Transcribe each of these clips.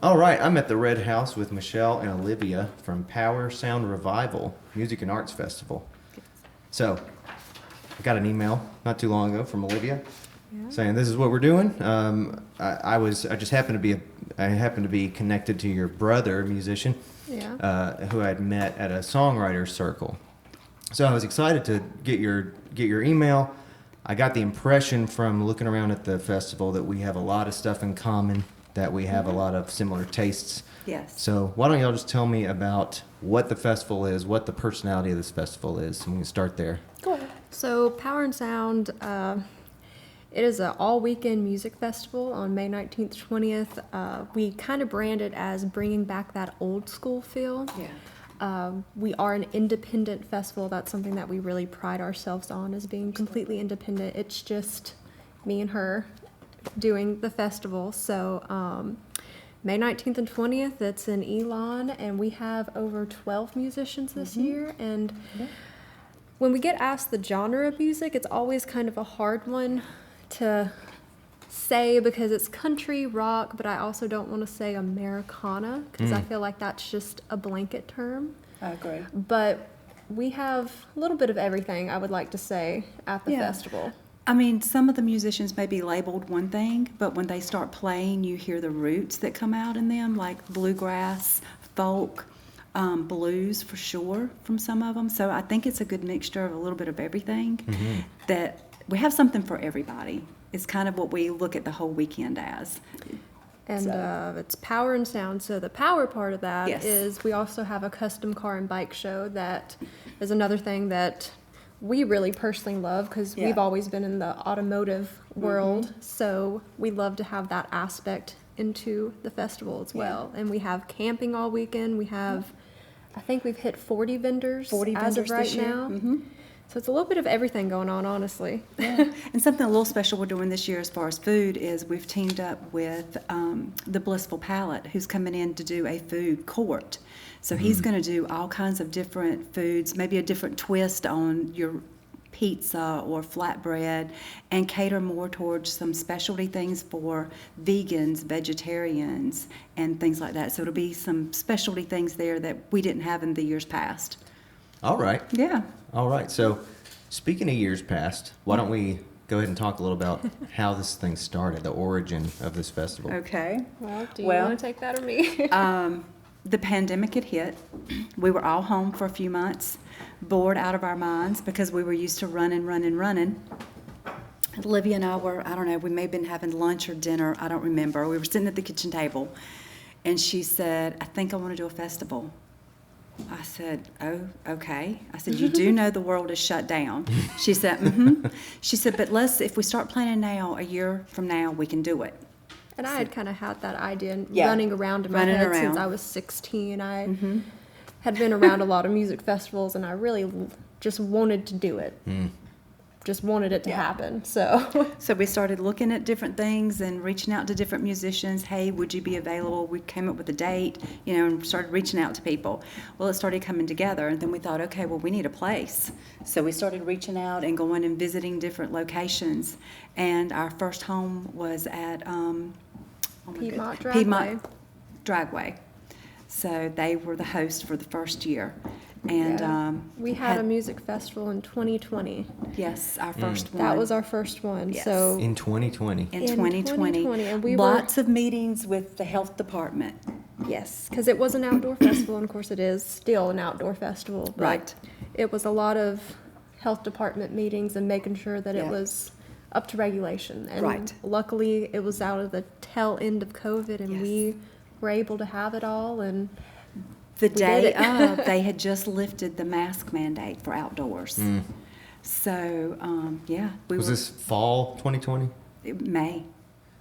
All right, I'm at the Red House with Michelle and Olivia from Power Sound Revival Music and Arts Festival. So, I got an email not too long ago from Olivia saying this is what we're doing. I happened to be connected to your brother, a musician, who I'd met at a songwriters circle. So I was excited to get your email. I got the impression from looking around at the festival that we have a lot of stuff in common, that we have a lot of similar tastes. Yes. So why don't y'all just tell me about what the festival is, what the personality of this festival is, and we can start there. Cool. So Power and Sound, it is an all-weekend music festival on May 19th, 20th. We kind of brand it as bringing back that old school feel. Yeah. We are an independent festival. That's something that we really pride ourselves on, as being completely independent. It's just me and her doing the festival. So May 19th and 20th, it's in Elon, and we have over 12 musicians this year. And when we get asked the genre of music, it's always kind of a hard one to say because it's country, rock, but I also don't want to say Americana because I feel like that's just a blanket term. I agree. But we have a little bit of everything, I would like to say, at the festival. I mean, some of the musicians may be labeled one thing, but when they start playing, you hear the roots that come out in them, like bluegrass, folk, blues for sure from some of them. So I think it's a good mixture of a little bit of everything, that we have something for everybody. It's kind of what we look at the whole weekend as. And it's Power and Sound. So the power part of that Yes. is we also have a custom car and bike show. That is another thing that we really personally love because we've always been in the automotive world. So we love to have that aspect into the festival as well. And we have camping all weekend. We have, I think we've hit 40 vendors, 40 as vendors of right this year. now. So it's a little bit of everything going on, honestly. And something a little special we're doing this year as far as food is we've teamed up with the Blissful Palate, who's coming in to do a food court. So he's going to do all kinds of different foods, maybe a different twist on your pizza or flatbread, and cater more towards some specialty things for vegans, vegetarians, and things like that. So it'll be some specialty things there that we didn't have in the years past. All right. Yeah. All right. So, speaking of years past, why don't we go ahead and talk a little about how this thing started, the origin of this festival? Okay. Well, do you Well, want to take that or me? The pandemic had hit. We were all home for a few months, bored out of our minds because we were used to running. Olivia and I were, I don't know, we may have been having lunch or dinner, I don't remember. We were sitting at the kitchen table, and she said, I think I want to do a festival. I said, oh, okay. I said, you do know the world is shut down. She said, She said, but if we start planning now, a year from now, we can do it. And I had kind of had that idea Yeah. running around in my Running head around. since I was 16. I had been around a lot of music festivals, and I really just wanted to do it. Just wanted it to happen. So So we started looking at different things and reaching out to different musicians. Hey, would you be available? We came up with a date, and started reaching out to people. Well, it started coming together, and then we thought, okay, well, we need a place. So we started reaching out and going and visiting different locations. And our first home was at Piedmont Dragway. Piedmont Dragway. So they were the host for the first year. And we had a music festival in 2020. yes, our first one. That was our first one. Yes. So In 2020. in in 2020. 2020, and we Lots of meetings with the health department. yes, because it was an outdoor festival, and of course it is still an outdoor festival. But Right. it was a lot of health department meetings and making sure that it Yeah. was up to regulation. And Right. luckily, it was out of the tail end of COVID, and Yes. we were able to have it all. And The did day it. of, they had just lifted the mask mandate for outdoors. So, we Was were this fall 2020? May.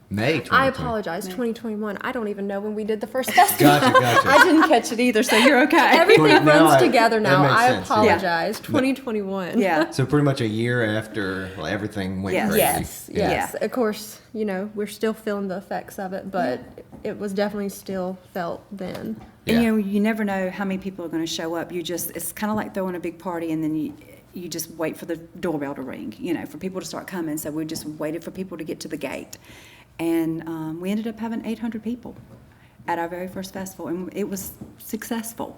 May 2020. I apologize, 2021. I don't even know when we did the first festival. Gotcha. I didn't catch it either, so you're okay. Everything Now runs I- together that now. makes I sense, yeah. apologize. 2021. Yeah. So pretty much a year after everything went Yes. crazy. Yes, Yeah. yes. Of course, we're still feeling the effects of it, but it was definitely still felt then. And Yeah. you never know how many people are going to show up. It's kind of like throwing a big party, and then you just wait for the doorbell to ring, for people to start coming. So we just waited for people to get to the gate. And we ended up having 800 people. at our very first festival, and it was successful.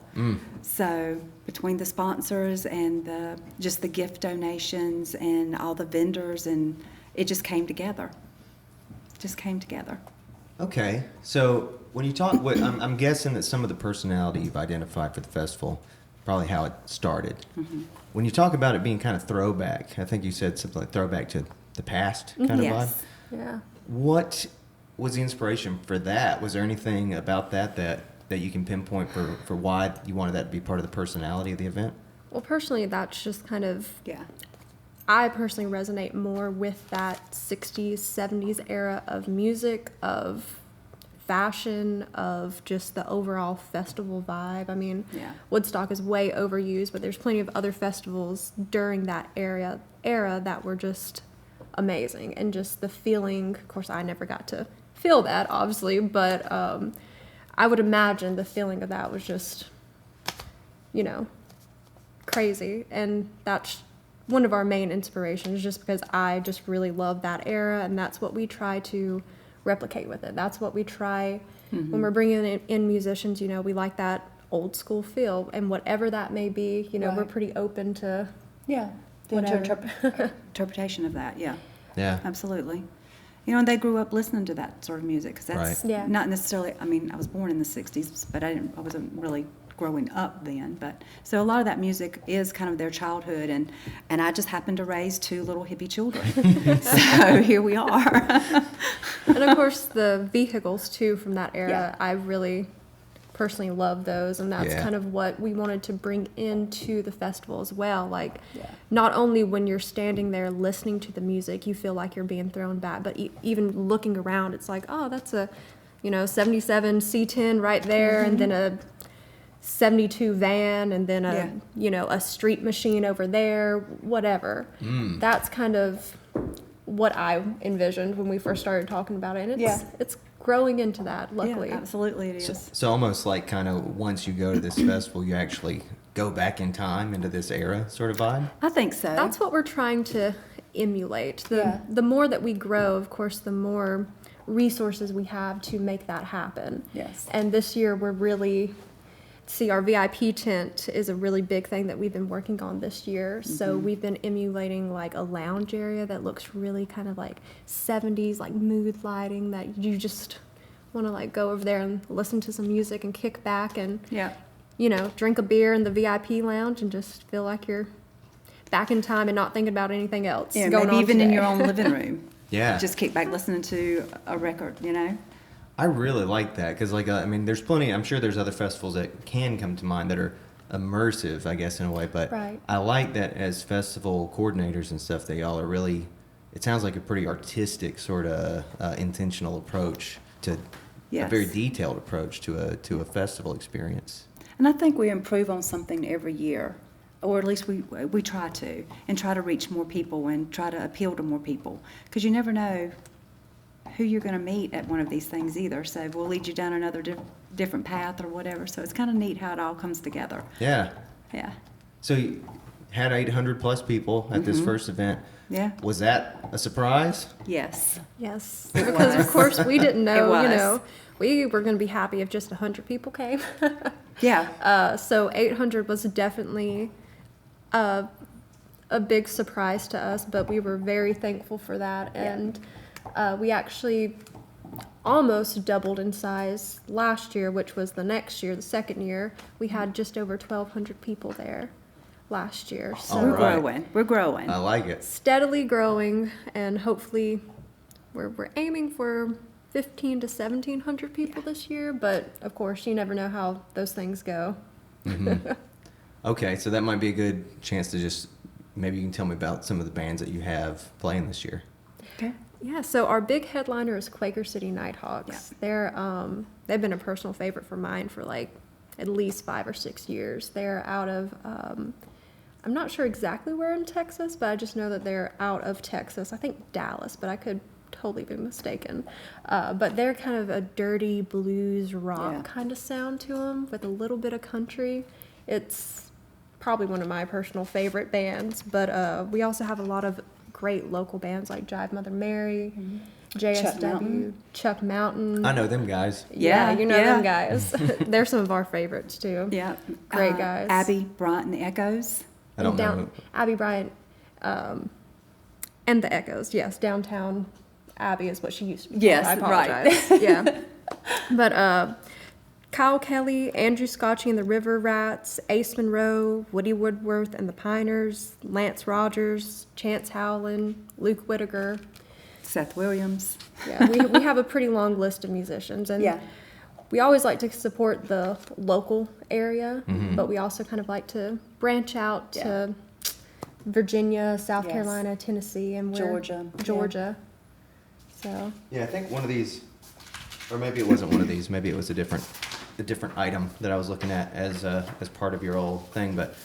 So between the sponsors and just the gift donations and all the vendors, and it just came together. Okay, so when you talk, I'm guessing that some of the personality you've identified for the festival, probably how it started. When you talk about it being kind of throwback, I think you said something like throwback to the past kind of Yes. vibe. Yeah. What was the inspiration for that? Was there anything about that you can pinpoint for why you wanted that to be part of the personality of the event? Well, personally, that's just kind of, Yeah. I personally resonate more with that 60s, 70s era of music, of fashion, of just the overall festival vibe. I mean, Yeah. Woodstock is way overused, but there's plenty of other festivals during that era that were just amazing. And just the feeling, of course, I never got to feel that, obviously, but I would imagine the feeling of that was just, crazy. And that's one of our main inspirations, just because I just really love that era, and that's what we try to replicate with it. That's what we try when we're bringing in musicians. We like that old school feel, and whatever that may be, we're Right. pretty open to Yeah. The whatever. interpretation of that, yeah. Yeah. Absolutely. And they grew up listening to that sort of music, because that's Right. Yeah. not necessarily, I mean, I was born in the 60s, but I wasn't really growing up then. But so a lot of that music is kind of their childhood, and I just happened to raise two little hippie children. So here we are. And of course, the vehicles too from that era, Yeah. I really personally love those, and that's Yeah. kind of what we wanted to bring into the festival as well. Like, Yeah. not only when you're standing there listening to the music, you feel like you're being thrown back, but even looking around, it's like, oh, that's a 77 C10 right there, and then a 72 van, and then a street machine over there, whatever. That's kind of what I envisioned when we first started talking about it, and it's growing into that, luckily. Yeah, absolutely it So, is. so almost like kind of once you go to this festival, you actually go back in time into this era sort of vibe? I think so. That's what we're trying to emulate. Yeah. The more that we grow, of course, the more resources we have to make that happen. Yes. And this year we're really, our VIP tent is a really big thing that we've been working on this year. So we've been emulating like a lounge area that looks really kind of like 70s, like mood lighting, that you just want to like go over there and listen to some music and kick back and Yeah. drink a beer in the VIP lounge and just feel like you're back in time and not thinking about anything else Yeah, going maybe on even in today. your own living room. Yeah. Just kick back listening to a record, I really like that because, there's plenty. I'm sure there's other festivals that can come to mind that are immersive, I guess, in a way. But Right. I like that as festival coordinators and stuff, they all are really. It sounds like a pretty artistic sort of intentional approach to a Yes. very detailed approach to a festival experience. And I think we improve on something every year, or at least we try to, and try to reach more people and try to appeal to more people, because you never know who you're going to meet at one of these things either. So we'll lead you down another different path or whatever. So it's kind of neat how it all comes together. Yeah. Yeah. So you had 800 plus people at this first event. Yeah. Was that a surprise? Yes. Yes, It because was. of course we didn't know, It was. we were going to be happy if just 100 people came. Yeah. So 800 was definitely a big surprise to us, but we were very thankful for that. Yeah. And we actually almost doubled in size last year, which was the next year, the second year. We had just over 1,200 people there last year. So All We're right. growing. We're growing. I like it. steadily growing, and hopefully we're aiming for 1,500 to 1,700 people this year, but of course you never know how those things go. Okay, so that might be a good chance to just maybe you can tell me about some of the bands that you have playing this year. Okay. Yeah, so our big headliner is Quaker City Nighthawks. Yeah. They've been a personal favorite for mine for like at least 5 or 6 years. They're out of I'm not sure exactly where in Texas, but I just know that they're out of Texas. I think Dallas, but I could totally be mistaken. But they're kind of a dirty blues rock Yeah. kind of sound to them with a little bit of country. It's probably one of my personal favorite bands, but we also have a lot of great local bands like Jive Mother Mary, JSW, Chuck Mountain. I know them guys. Yeah, you know yeah. them guys. They're some of our favorites too. Yeah. Great guys. Abby Bryant and the Echoes. I don't know. Abby Bryant, and the Echoes. Yes, downtown Abby is what she used to be called. Yes, I right. apologize. Yeah, but Kyle Kelly, Andrew Scotchy and the River Rats, Ace Monroe, Woody Woodworth and the Piners, Lance Rogers, Chance Howland, Luke Whittaker. Seth Williams. Yeah, we have a pretty long list of musicians, and Yeah. we always like to support the local area, but we also kind of like to branch out to Virginia, South Yes. Carolina, Tennessee, and Georgia. So Yeah, I think one of these, or maybe it wasn't one of these. Maybe it was a different item that I was looking at as part of your whole thing. But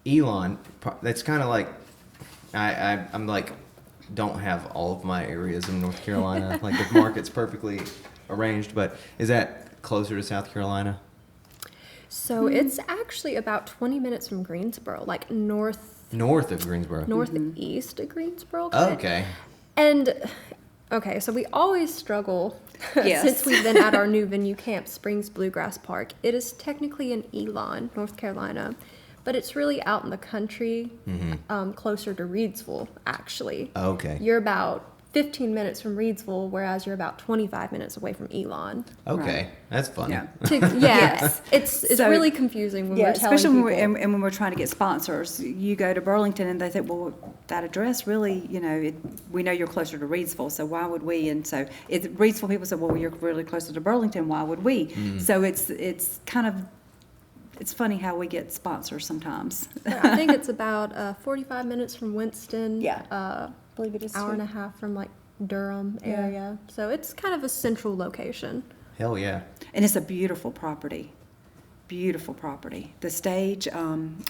Elon, that's kind of like I'm like don't have all of my areas in North Carolina. Like the market's perfectly arranged, but is that closer to South Carolina? So it's actually about 20 minutes from Greensboro, like north North of Greensboro. northeast of Greensboro. Oh, okay. And okay, so we always struggle Yes. since we've been at our new venue, Camp Springs Bluegrass Park. It is technically in Elon, North Carolina, but it's really out in the country, closer to Reedsville, actually. Okay. You're about 15 minutes from Reedsville, whereas you're about 25 minutes away from Elon. Okay, that's fun. Yeah. Yes, it's So- really confusing when Yeah, we're telling especially people. when and when we're trying to get sponsors. You go to Burlington and they think, well, that address really, we know you're closer to Reedsville, so why would we? And so Reedsville people say, well, you're really closer to Burlington, why would we? So it's kind of, it's funny how we get sponsors sometimes. I think it's about 45 minutes from Winston. Yeah. I believe it is hour too. and a half from like Durham Yeah. area. So it's kind of a central location. Hell yeah. And it's a beautiful property. Beautiful property. The stage,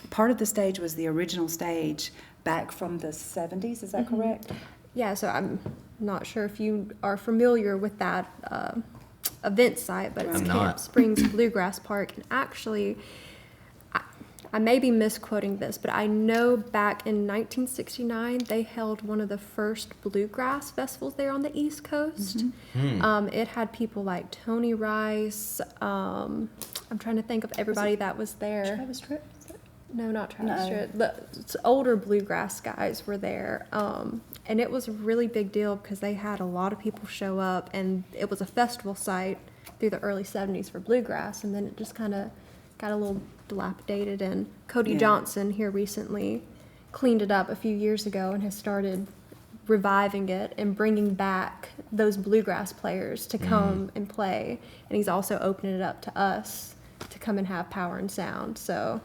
part of the stage was the original stage back from the 70s, is that correct? Yeah, so I'm not sure if you are familiar with that event site, but it's I'm Camp not. Springs Bluegrass Park. And actually, I may be misquoting this, but I know back in 1969, they held one of the first bluegrass festivals there on the East Coast. It had people like Tony Rice. I'm trying to think of everybody that was there. Travis Tritt? No, not Travis No. Tritt. The older bluegrass guys were there. And it was a really big deal because they had a lot of people show up, and it was a festival site through the early 70s for bluegrass, and then it just kind of got a little dilapidated, and Cody Yeah. Johnson here recently cleaned it up a few years ago and has started reviving it and bringing back those bluegrass players to come and play, and he's also opening it up to us to come and have power and sound. So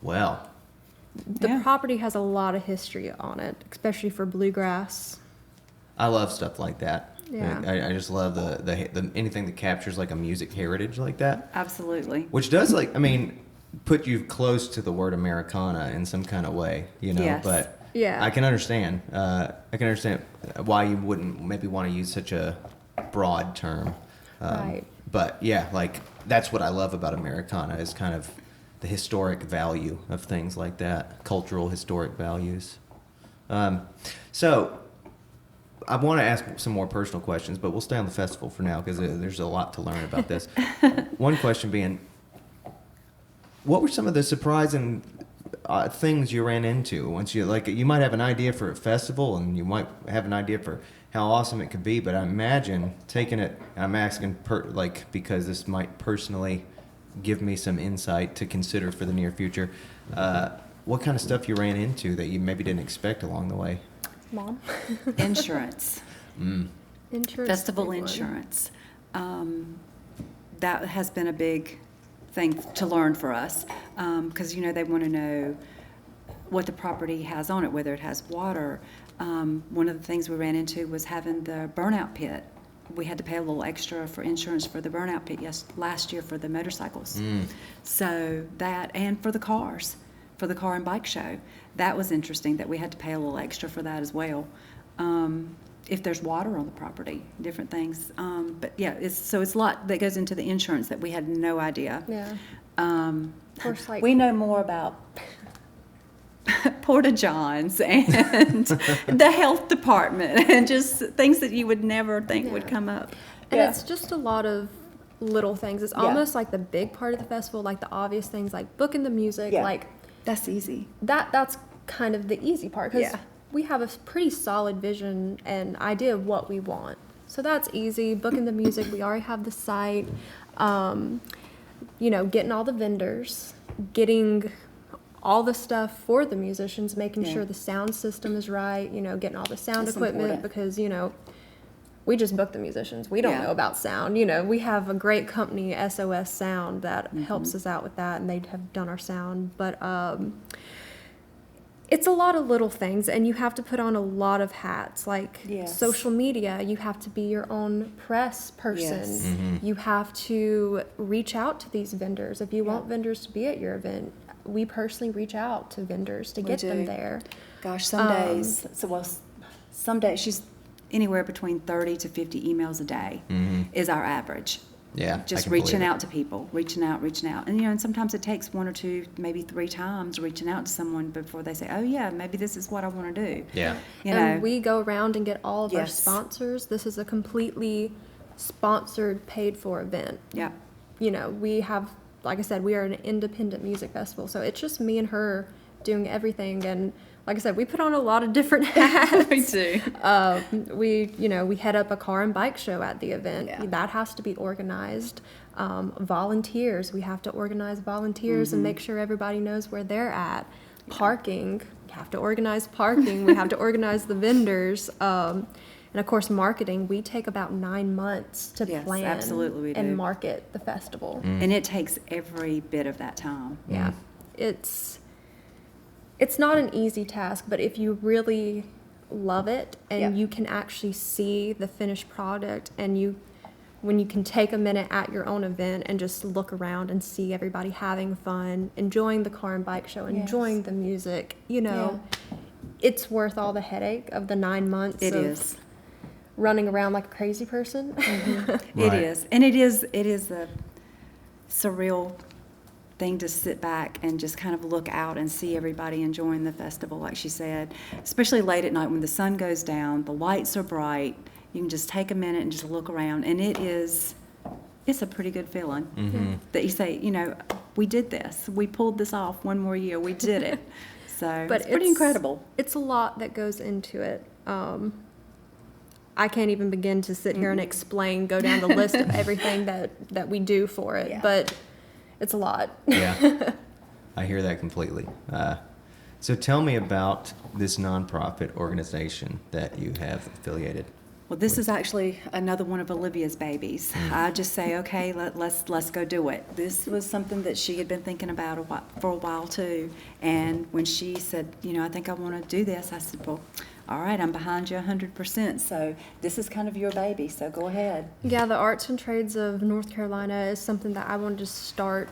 Well, the Yeah. property has a lot of history on it, especially for bluegrass. I love stuff like that. Yeah. I just love the anything that captures like a music heritage like that, Absolutely. which does put you close to the word Americana in some kind of way, Yes. But Yeah. I can understand. Why you wouldn't maybe want to use such a broad term. Right. But yeah, like that's what I love about Americana is kind of the historic value of things like that, cultural historic values. So I want to ask some more personal questions, but we'll stay on the festival for now because there's a lot to learn about this. One question being, what were some of the surprising things you ran into once you might have an idea for a festival and you might have an idea for how awesome it could be, but I imagine taking it, I'm asking because this might personally give me some insight to consider for the near future. What kind of stuff you ran into that you maybe didn't expect along the way? Mom? Insurance. Insurance. Festival big one. insurance. That has been a big thing to learn for us because, they want to know what the property has on it, whether it has water. One of the things we ran into was having the burnout pit. We had to pay a little extra for insurance for the burnout pit last year for the motorcycles. So that, and for the cars, for the car and bike show. That was interesting that we had to pay a little extra for that as well. If there's water on the property, different things. But yeah, it's a lot that goes into the insurance that we had no idea. Yeah. Of course, like We know more about porta-johns and the health department and just things that you would never think would come up. And it's just a lot of little things. It's Yeah. almost like the big part of the festival, like the obvious things like booking the music, Yeah. like That's easy. that's kind of the easy part because Yeah. we have a pretty solid vision and idea of what we want. So that's easy. Booking the music, we already have the site. Getting all the vendors, getting all the stuff for the musicians, making Yeah. sure the sound system is right, getting all the sound That's equipment important. because, we just book the musicians. We don't Yeah. know about sound. We have a great company, SOS Sound, that Mm-hmm. helps us out with that, and they have done our sound. But it's a lot of little things, and you have to put on a lot of hats. Like Yes. social media, you have to be your own press person. Yes. You have to reach out to these vendors. If you want vendors to be at your event, we personally reach out to vendors to get them do. there. Gosh, some days, some days she's anywhere between 30 to 50 emails a day is our average. Yeah. I Just can reaching believe it. out to people, reaching out. And, and sometimes it takes one or two, maybe three times reaching out to someone before they say, oh, yeah, maybe this is what I want to do. Yeah. And we go around and get all of our Yes. sponsors. This is a completely sponsored, paid for event. Yeah. We have, like I said, we are an independent music festival. So it's just me and her doing everything. And like I said, we put on a lot of different hats. We do. We head up a car and bike show at the event. Yeah. That has to be organized. Volunteers, we have to organize volunteers and make sure everybody knows where they're at. Parking, you have to organize parking. We have to organize the vendors. And of course, marketing, we take about 9 months to Yes, plan absolutely we do. and market the festival. And it takes every bit of that time. Yeah, it's not an easy task, but if you really love it and you can actually see the finished product and when you can take a minute at your own event and just look around and see everybody having fun, enjoying the car and bike show, enjoying the music, it's worth all the headache of the 9 months It of is. running around like a crazy person. Right. It is. And it is a surreal thing to sit back and just kind of look out and see everybody enjoying the festival, like she said, especially late at night when the sun goes down, the lights are bright. You can just take a minute and just look around, and it's a pretty good feeling that you say, we did this. We pulled this off one more year. We did it. So But it's pretty incredible. It's a lot that goes into it. I can't even begin to sit here and go down the list of everything that we do for it. Yeah. But it's a lot. Yeah. I hear that completely. So tell me about this nonprofit organization that you have affiliated. Well, this is actually another one of Olivia's babies. I just say, okay, let's go do it. This was something that she had been thinking about for a while too. And when she said, I think I want to do this, I said, well, all right, I'm behind you 100%. So this is kind of your baby. So go ahead. Yeah, the Arts and Trades of North Carolina is something that I wanted to start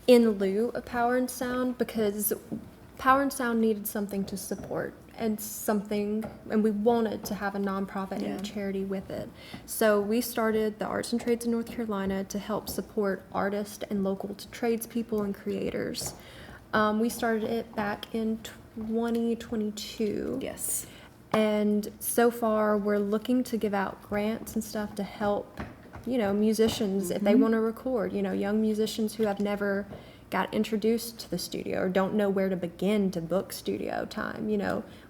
in lieu of Power and Sound because Power and Sound needed something to support and we wanted to have a nonprofit and a charity with it. So we started the Arts and Trades in North Carolina to help support artists and local tradespeople and creators. We started it back in 2022. Yes. And so far, we're looking to give out grants and stuff to help, musicians if they want to record, young musicians who have never got introduced to the studio or don't know where to begin to book studio time.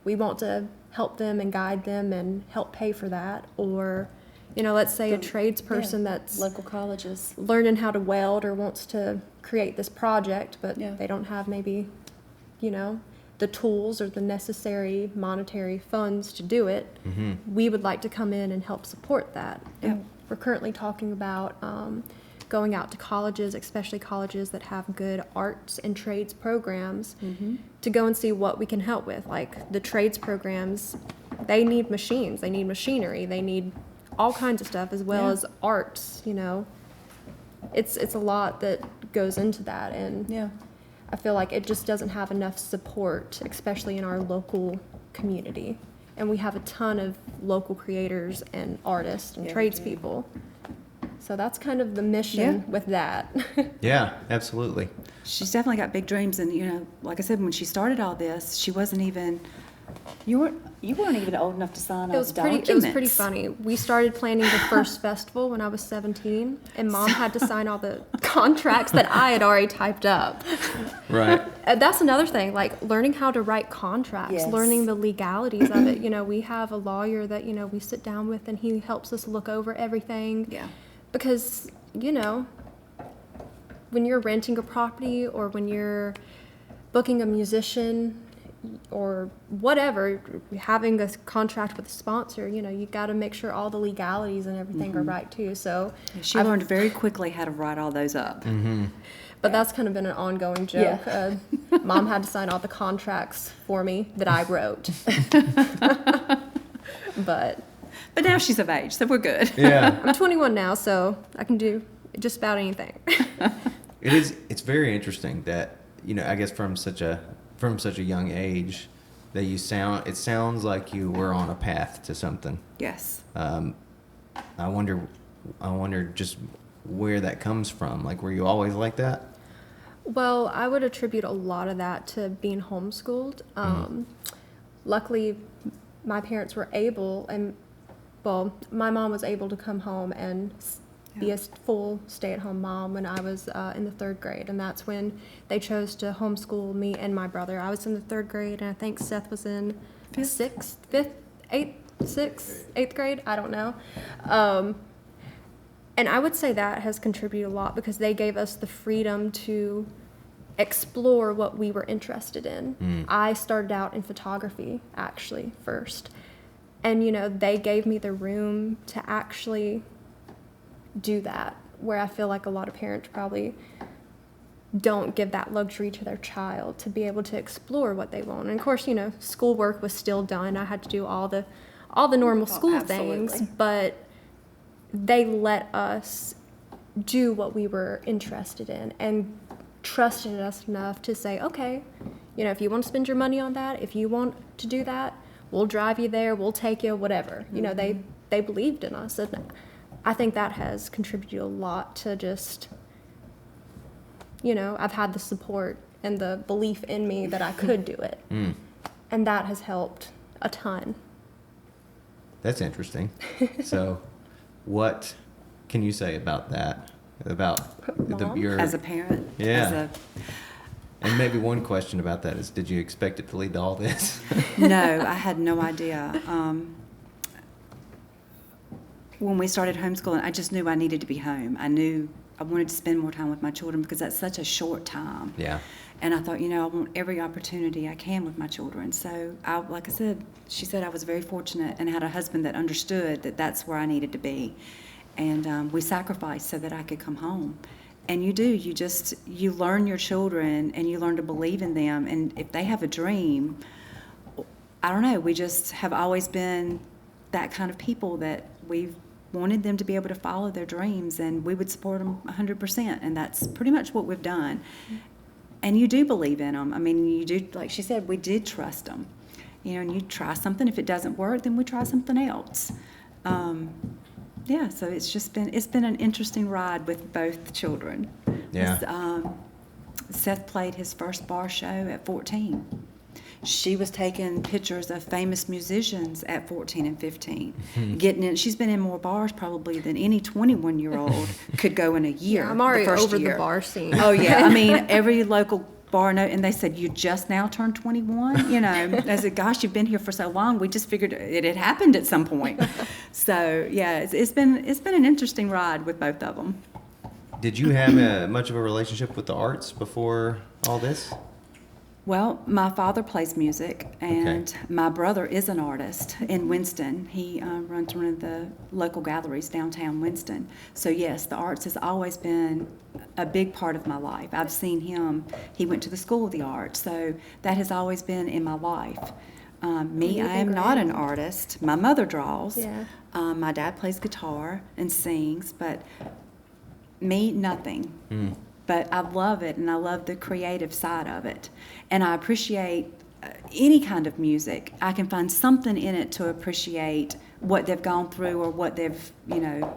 We want to help them and guide them and help pay for that. Or, let's say a tradesperson that's Local colleges. learning how to weld or wants to create this project, but Yeah. they don't have maybe, the tools or the necessary monetary funds to do it. We would like to come in and help support that. And we're currently talking about going out to colleges, especially colleges that have good arts and trades programs, to go and see what we can help with. Like the trades programs, they need machines, they need machinery, they need all kinds of stuff as well as arts, It's a lot that goes into that, and I feel like it just doesn't have enough support, especially in our local community. And we have a ton of local creators and artists and tradespeople. So that's kind of the mission with that. Yeah, absolutely. She's definitely got big dreams, and like I said, when she started all this, she wasn't even. You weren't even old enough to sign all the documents. It was pretty funny. We started planning the first festival when I was 17, and Mom had to sign all the contracts that I had already typed up. Right. That's another thing, like learning how to write contracts, Yes. learning the legalities of it. We have a lawyer that, we sit down with, and he helps us look over everything. Yeah. Because, when you're renting a property or when you're booking a musician or whatever, having a contract with a sponsor, you got to make sure all the legalities and everything are right too. So She learned very quickly how to write all those up. but that's kind of been an ongoing joke. Yeah. Mom had to sign all the contracts for me that I wrote. But now she's of age, so we're good. Yeah. I'm 21 now, so I can do just about anything. It's very interesting that, I guess from such a young age that it sounds like you were on a path to something. Yes. I wonder just where that comes from. Like, were you always like that? Well, I would attribute a lot of that to being homeschooled. Luckily, my parents were able, my mom was able to come home and be a full stay-at-home mom when I was in the 3rd grade, and that's when they chose to homeschool me and my brother. I was in the 3rd grade, and I think Seth was in 6th, 5th, 8th grade. I don't know. And I would say that has contributed a lot because they gave us the freedom to explore what we were interested in. I started out in photography, actually, first. And, they gave me the room to actually do that, where I feel like a lot of parents probably don't give that luxury to their child to be able to explore what they want. And of course, schoolwork was still done. I had to do all the normal school things, but they let us do what we were interested in and trusted us enough to say, okay, if you want to spend your money on that, if you want to do that, we'll drive you there, we'll take you, whatever. They believed in us. And I think that has contributed a lot to just, I've had the support and the belief in me that I could do it. And that has helped a ton. That's interesting. So what can you say about that? About your... As a parent? Yeah. And maybe one question about that is, did you expect it to lead to all this? No, I had no idea. When we started homeschooling, I just knew I needed to be home. I knew I wanted to spend more time with my children because that's such a short time. Yeah. And I thought, I want every opportunity I can with my children. So, like I said, she said I was very fortunate and had a husband that understood that that's where I needed to be. And we sacrificed so that I could come home. And you do. You learn your children and you learn to believe in them. And if they have a dream, I don't know, we just have always been that kind of people that we've wanted them to be able to follow their dreams, and we would support them 100%, and that's pretty much what we've done. And you do believe in them. I mean, you do, like she said, we did trust them. And you try something. If it doesn't work, then we try something else. So it's been an interesting ride with both children. Yeah. Seth played his first bar show at 14. She was taking pictures of famous musicians at 14 and 15. Getting in, she's been in more bars probably than any 21-year-old could go in a year. Yeah, I'm already over year. the bar scene. Oh, yeah. I mean, every local bar, and they said, you just now turned 21? I said, gosh, you've been here for so long. We just figured it had happened at some point. So, yeah, it's been an interesting ride with both of them. Did you have much of a relationship with the arts before all this? Well, my father plays music, and Okay. my brother is an artist in Winston. He runs one of the local galleries downtown Winston. So yes, the arts has always been a big part of my life. I've seen him. He went to the School of the Arts, so that has always been in my life. I am not an artist. My mother draws. Yeah. My dad plays guitar and sings, but me, nothing. But I love it, and I love the creative side of it. And I appreciate any kind of music. I can find something in it to appreciate what they've gone through or what they've, created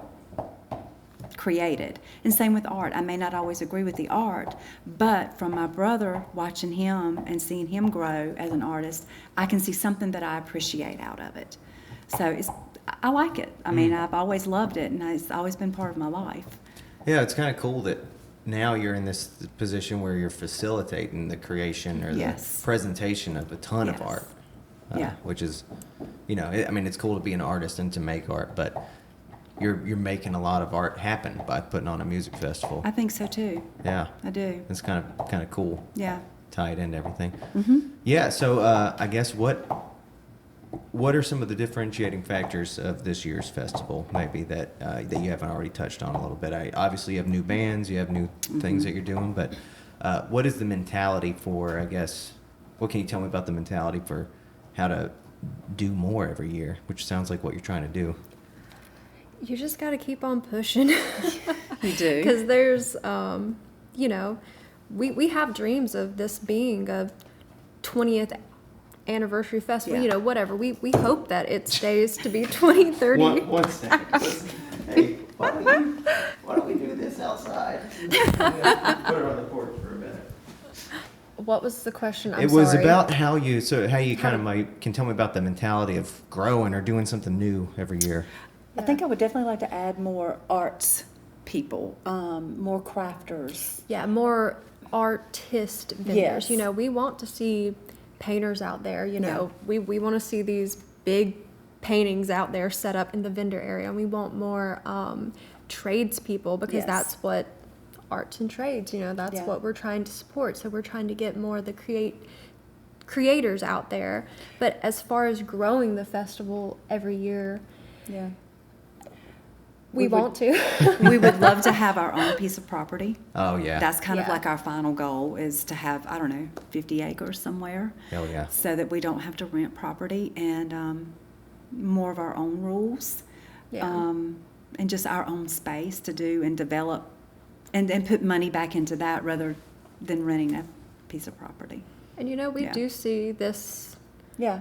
created. And same with art. I may not always agree with the art, but from my brother, watching him and seeing him grow as an artist, I can see something that I appreciate out of it. So I like it. I mean, I've always loved it, and it's always been part of my life. Yeah, it's kind of cool that now you're in this position where you're facilitating the creation or the presentation of a ton of art. Which is, I mean, it's cool to be an artist and to make art, but you're making a lot of art happen by putting on a music festival. I think so too. Yeah, I do. It's kind of cool. Yeah. Tie it into everything. Yeah. So I guess what are some of the differentiating factors of this year's festival, maybe that you haven't already touched on a little bit? Obviously, you have new bands, you have new things that you're doing, but what is the mentality for? I guess what can you tell me about the mentality for how to do more every year, which sounds like what you're trying to do? You just got to keep on pushing. You do. Because there's, we have dreams of this being a 20th anniversary festival, whatever. We hope that it stays to be 2030. One second. Hey, why don't we do this outside? Put her on the porch for a minute. What was the question? It was about how you can tell me about the mentality of growing or doing something new every year. I think I would definitely like to add more arts people, more crafters. Yeah, more artist vendors. Yes. We want to see painters out there. We want to see these big paintings out there set up in the vendor area, and we want more tradespeople because that's what arts and trades, that's what we're trying to support. So we're trying to get more of the creators out there. But as far as growing the festival every year, we want to. We would love to have our own piece of property. Oh, yeah. That's kind of like our final goal, is to have, 50 acres somewhere. Oh, yeah. So that we don't have to rent property, and more of our own rules. And just our own space to do and develop and put money back into that rather than renting a piece of property. And we do see this, Yeah.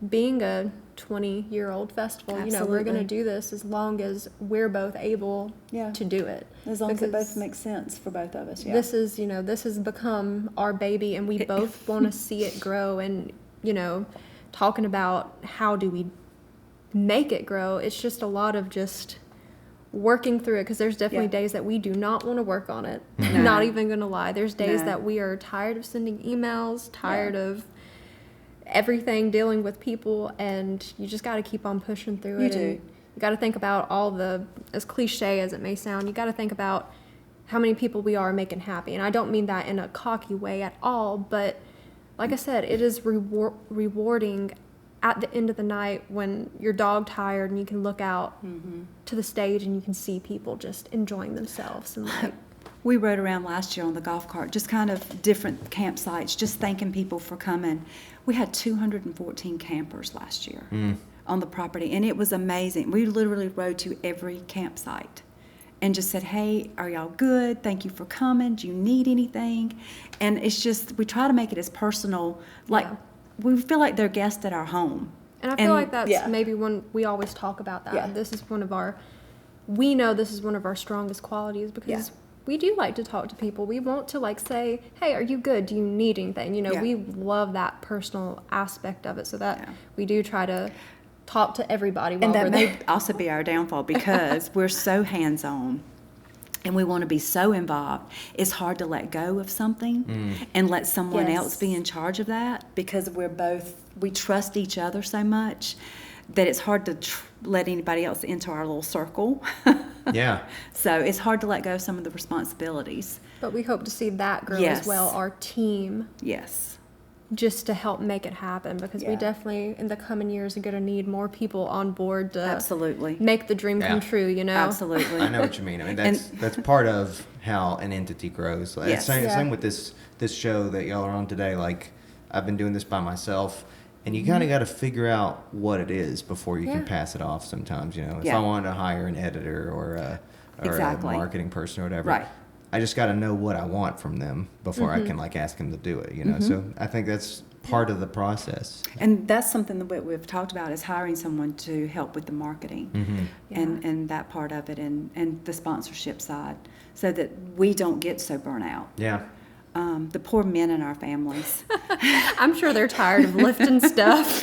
being a 20-year-old festival, we're going to do this as long as we're both able to do it. As long as it both makes sense for both of us, This is, this has become our baby, and we both want to see it grow. And, talking about how do we make it grow, it's just a lot of just working through it, because there's definitely days that we do not want to work on it. No. Not even going to lie. There's days No. that we are tired of sending emails, tired of everything, dealing with people, and you just got to keep on pushing through it. You do. And you got to think about all the, as cliche as it may sound, you got to think about how many people we are making happy. And I don't mean that in a cocky way at all, but like I said, it is rewarding at the end of the night when you're dog tired and you can look out to the stage and you can see people just enjoying themselves. And We rode around last year on the golf cart, just kind of different campsites, just thanking people for coming. We had 214 campers last year on the property, and it was amazing. We literally rode to every campsite and just said, hey, are y'all good? Thank you for coming. Do you need anything? And it's just, we try to make it as personal, like we feel like they're guests at our home. And I feel like that's maybe when we always talk about that. Yeah. This is one of our, we know this is one of our strongest qualities, because we do like to talk to people. We want to say, hey, are you good? Do you need anything? We love that personal aspect of it, so that we do try to talk to everybody while And that we're may there. also be our downfall, because we're so hands-on and we want to be so involved. It's hard to let go of something and let someone else be in charge of that, because we trust each other so much that it's hard to let anybody else into our little circle. Yeah. So it's hard to let go of some of the responsibilities. But we hope to see that grow as well, our team. Yes. Just to help make it happen, because we definitely, in the coming years, are going to need more people on board to Absolutely. make the dream come true, Absolutely. I know what you mean. I mean, that's part of how an entity grows. Yes. Same with this show that y'all are on today. Like, I've been doing this by myself, and you kind of got to figure out what it is before you can pass it off sometimes, If I wanted to hire an editor or a marketing person or whatever, Right. I just got to know what I want from them before I can ask them to do it, So I think that's part of the process. And that's something that we've talked about, is hiring someone to help with the marketing and that part of it, and the sponsorship side, so that we don't get so burnt out. Yeah. The poor men in our families. I'm sure they're tired of lifting stuff.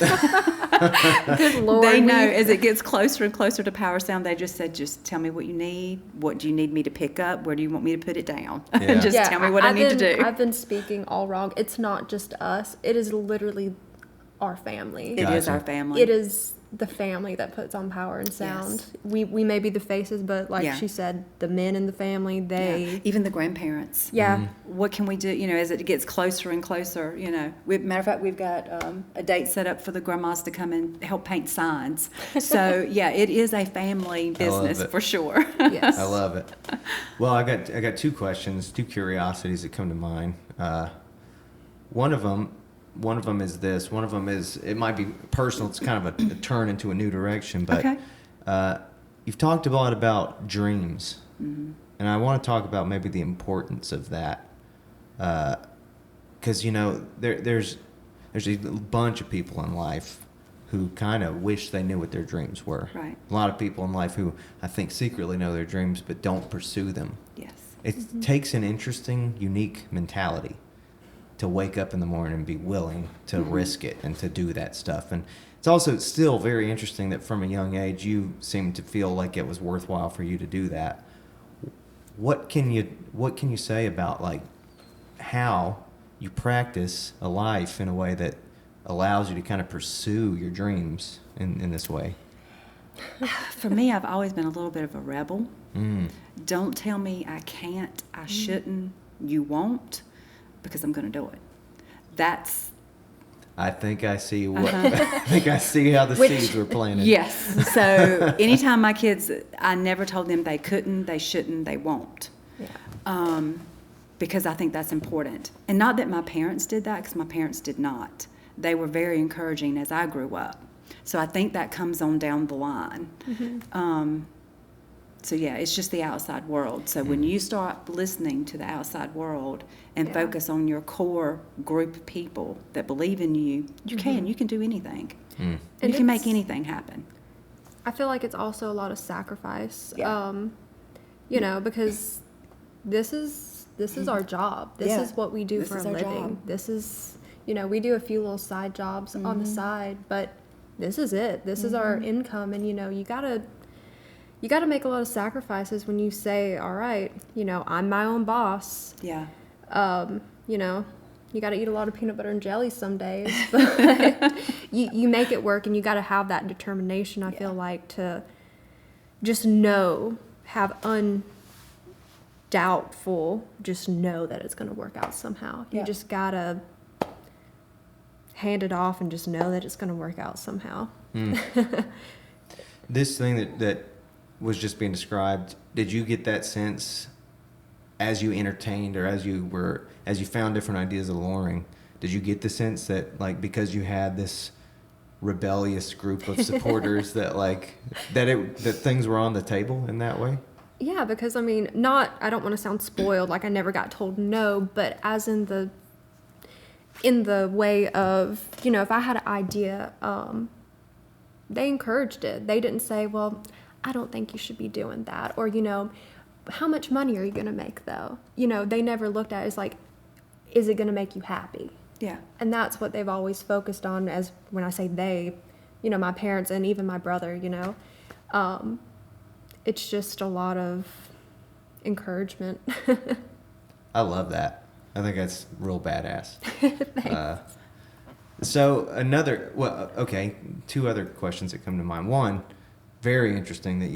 Good Lord. They know as it gets closer and closer to Power Sound, they just said, just tell me what you need. What do you need me to pick up? Where do you want me to put it down? Yeah. Just tell me what I need to do. I've been speaking all wrong. It's not just us. It is literally our family. It is Gotcha. our family. It is the family that puts on Power and Sound. Yes. We may be the faces, but like Yeah. she said, the men in the family, Yeah. they, Even the grandparents. yeah. What can we do, as it gets closer and closer, matter of fact, we've got a date set up for the grandmas to come and help paint signs. So, yeah, it is a family business it. for sure. Yes. I love it. Well, I got two questions, two curiosities that come to mind. One of them is this. One of them is, it might be personal. It's kind of a turn into a new direction. But Okay. you've talked a lot about dreams, and I want to talk about maybe the importance of that, because there's a bunch of people in life who kind of wish they knew what their dreams were. Right. A lot of people in life who I think secretly know their dreams but don't pursue them. Yes. It takes an interesting, unique mentality to wake up in the morning and be willing to risk it and to do that stuff. And it's also still very interesting that from a young age you seem to feel like it was worthwhile for you to do that. What can you say about like how you practice a life in a way that allows you to kind of pursue your dreams in this way? For me, I've always been a little bit of a rebel. Mm. Don't tell me I can't, I shouldn't, you won't, because I'm going to do it. That's I think I see what I think I see how the seeds were planted. yes. So anytime my kids, I never told them they couldn't, they shouldn't, they won't. Yeah. Because I think that's important. And not that my parents did that, because my parents did not. They were very encouraging as I grew up. So I think that comes on down the line. So yeah, it's just the outside world. So when you start listening to the outside world and Yeah. focus on your core group of people that believe in you, you can do anything. Mm. And You can make it's- anything happen. I feel like it's also a lot of sacrifice. Yeah. Because this is our job. This Yeah. is what we do This for a is our living. job. This is, we do a few little side jobs on the side, but this is it. This is our income, and you gotta make a lot of sacrifices when you say, all right, I'm my own boss. Yeah. You got to eat a lot of peanut butter and jelly some days, but you make it work, and you got to have that determination, I feel like, to just have undoubtful, just know that it's going to work out somehow. You Yeah. just got to hand it off and just know that it's going to work out somehow. This thing that was just being described, did you get that sense as you entertained or as you found different ideas alluring? Did you get the sense that, like, because you had this rebellious group of supporters that that things were on the table in that way? Yeah, because I don't want to sound spoiled, like I never got told no, but as in the way of, if I had an idea, they encouraged it. They didn't say, well, I don't think you should be doing that, or, how much money are you going to make though? They never looked at it as like, is it going to make you happy? Yeah. And that's what they've always focused on, as when I say they, my parents and even my brother, it's just a lot of encourement. I love that. I think that's real badass. Two other questions that come to mind. One, very interesting that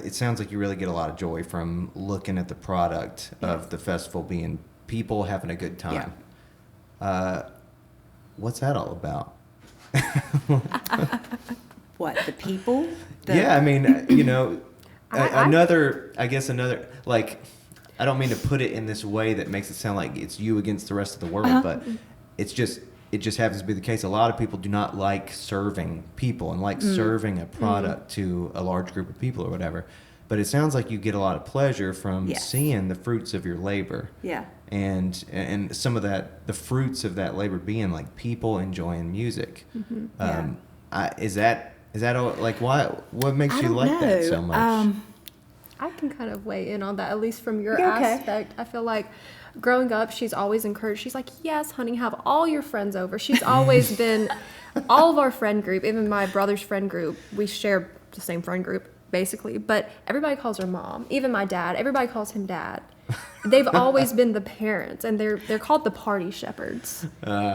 it sounds like you really get a lot of joy from looking at the product of the festival being people having a good time. What's that all about? What, the people? Another, like, I don't mean to put it in this way that makes it sound like it's you against the rest of the world, but it it just happens to be the case. A lot of people do not like serving people and like serving a product to a large group of people or whatever. But it sounds like you get a lot of pleasure from seeing the fruits of your labor. Yeah. And some of that, the fruits of that labor being like people enjoying music. Is that all, like, what makes you like that so much? I can kind of weigh in on that, at least from your Yeah, okay. aspect. I feel like growing up, she's always encouraged. She's like, yes, honey, have all your friends over. She's always been, all of our friend group, even my brother's friend group, we share the same friend group, basically. But everybody calls her mom. Even my dad, everybody calls him dad. They've always been the parents, and they're called the party shepherds.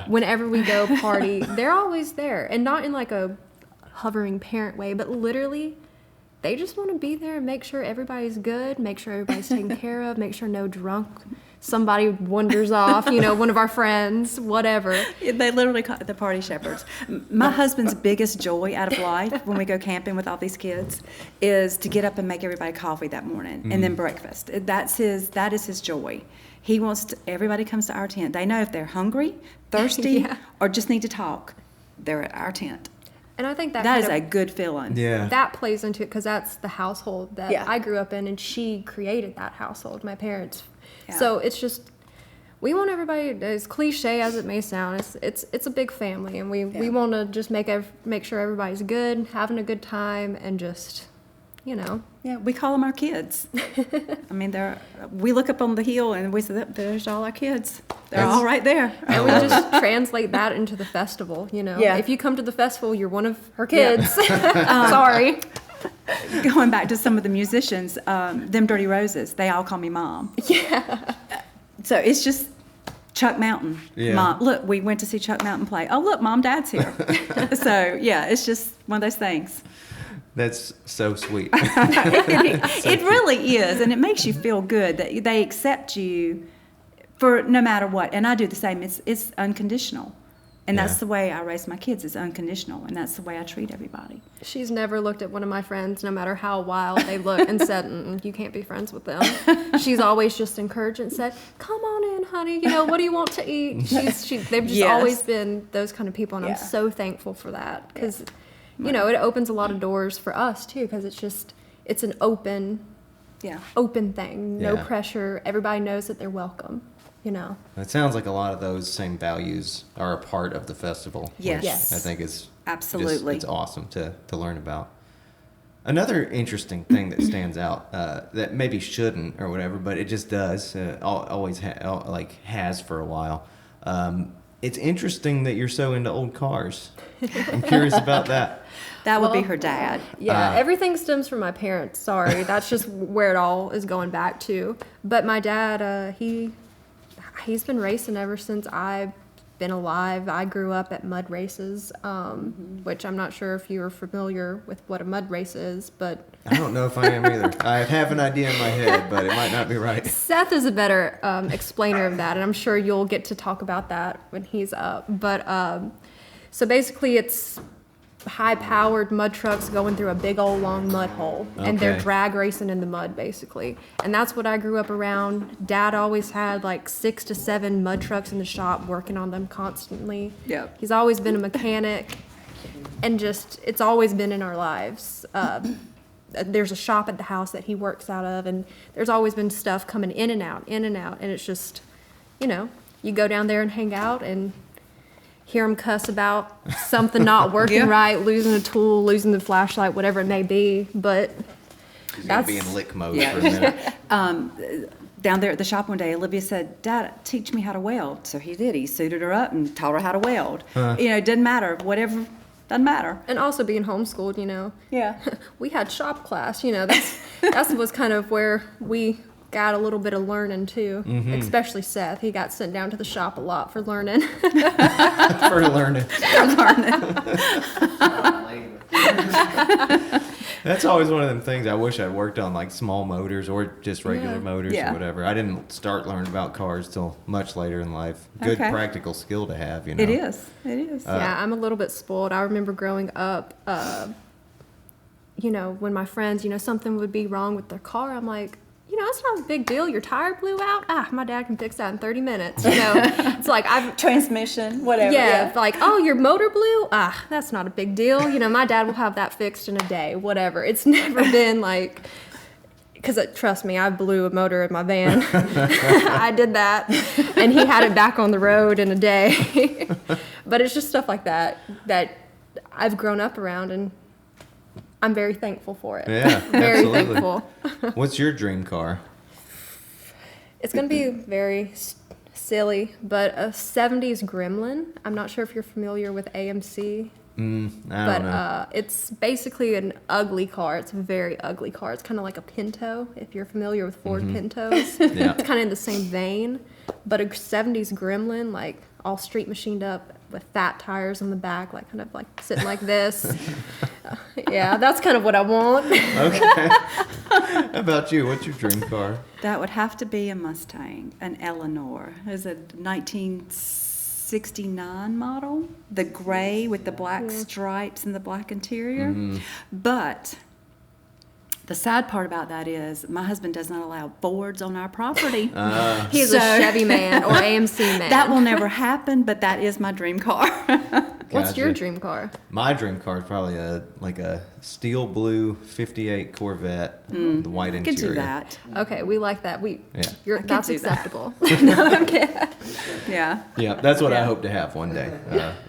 Whenever we go party, they're always there. And not in like a hovering parent way, but literally they just want to be there and make sure everybody's good, make sure everybody's taken care of, make sure no drunk somebody wanders off, one of our friends, whatever. They literally call it the party shepherds. My husband's biggest joy out of life when we go camping with all these kids is to get up and make everybody coffee that morning and then breakfast. That is his joy. He wants everybody comes to our tent. They know if they're hungry, thirsty, or just need to talk, they're at our tent. And I think that is a good feeling. Yeah. That plays into it because that's the household that Yeah. I grew up in, and she created that household, my parents. Yeah. So it's just, we want everybody, as cliche as it may sound, it's a big family, and we want to just make sure everybody's good, having a good time, and just, Yeah, we call them our kids. I mean, we look up on the hill and we say, there's all our kids. They're all right there. And we just translate that into the festival, Yeah. If you come to the festival, you're one of her kids. Sorry. Going back to some of the musicians, them Dirty Roses, they all call me Mom. Yeah. So it's just Chuck Mountain. Yeah. Mom, look, we went to see Chuck Mountain play. Oh, look, Mom, Dad's here. So, yeah, it's just one of those things. That's so sweet. It really is, and it makes you feel good that they accept you for no matter what. And I do the same. It's unconditional. And that's the way I raise my kids. It's unconditional, and that's the way I treat everybody. She's never looked at one of my friends, no matter how wild they look, and said, you can't be friends with them. She's always just encouraged and said, come on in, honey, what do you want to eat? They've just always been those kind of people, and I'm so thankful for that, because, it opens a lot of doors for us, too, because it's an open thing, no pressure. Everybody knows that they're welcome. It sounds like a lot of those same values are a part of the festival. Yes. Which I think is absolutely it's awesome to learn about. Another interesting thing that stands out that maybe shouldn't or whatever, but it just does always has for a while. It's interesting that you're so into old cars. I'm curious about that. That would be her dad. Yeah, everything stems from my parents. Sorry, that's just where it all is going back to. But my dad, he's been racing ever since I've been alive. I grew up at mud races, which I'm not sure if you're familiar with what a mud race is, but... I don't know if I am either. I have an idea in my head, but it might not be right. Seth is a better explainer of that, and I'm sure you'll get to talk about that when he's up. But so basically it's high-powered mud trucks going through a big old long mud hole, and they're drag racing in the mud, basically. And that's what I grew up around. Dad always had like 6 to 7 mud trucks in the shop, working on them constantly. Yep. He's always been a mechanic, and just it's always been in our lives. There's a shop at the house that he works out of, and there's always been stuff coming in and out, and it's just, you go down there and hang out and hear him cuss about something not working right, losing a tool, losing the flashlight, whatever it may be. But He's going to be in lick mode for a minute. Down there at the shop one day, Olivia said, Dad, teach me how to weld. So he did. He suited her up and taught her how to weld. It didn't matter. Whatever, doesn't matter. And also being homeschooled, Yeah. we had shop class, that was kind of where we got a little bit of learning too, especially Seth. He got sent down to the shop a lot for learning. For learning. That's always one of them things I wish I'd worked on, like small motors or just regular motors or whatever. I didn't start learning about cars till much later in life. Good practical skill to have, It is. It is. Yeah, I'm a little bit spoiled. I remember growing up, when my friends, something would be wrong with their car, I'm like, it's not a big deal. Your tire blew out. My dad can fix that in 30 minutes. It's like Transmission, whatever. yeah, like, oh, your motor blew? That's not a big deal. My dad will have that fixed in a day, whatever. It's never been like, because trust me, I blew a motor in my van. I did that, and he had it back on the road in a day. But it's just stuff like that I've grown up around, and I'm very thankful for it. Yeah, Very absolutely. thankful. What's your dream car? It's going to be very silly, but a 70s Gremlin. I'm not sure if you're familiar with AMC. I don't But know. it's basically an ugly car. It's a very ugly car. It's kind of like a Pinto, if you're familiar with Ford Pintos. Yeah. It's kind of in the same vein. But a 70s Gremlin, like all street machined up with fat tires on the back, like kind of like sitting like this. Yeah, that's kind of what I want. Okay. How about you? What's your dream car? That would have to be a Mustang, an Eleanor. It's a 1969 model, the gray with the black stripes and the black interior. But the sad part about that is my husband does not allow Fords on our property. He's a Chevy man or AMC man. That will never happen, but that is my dream car. What's your Gotcha. dream car? My dream car is probably a steel blue '58 Corvette, with the white I interior. could do that. Okay, we like that. Yeah. That's do that. acceptable. No, I'm kidding. Yeah. Yeah, that's what I hope to have one day.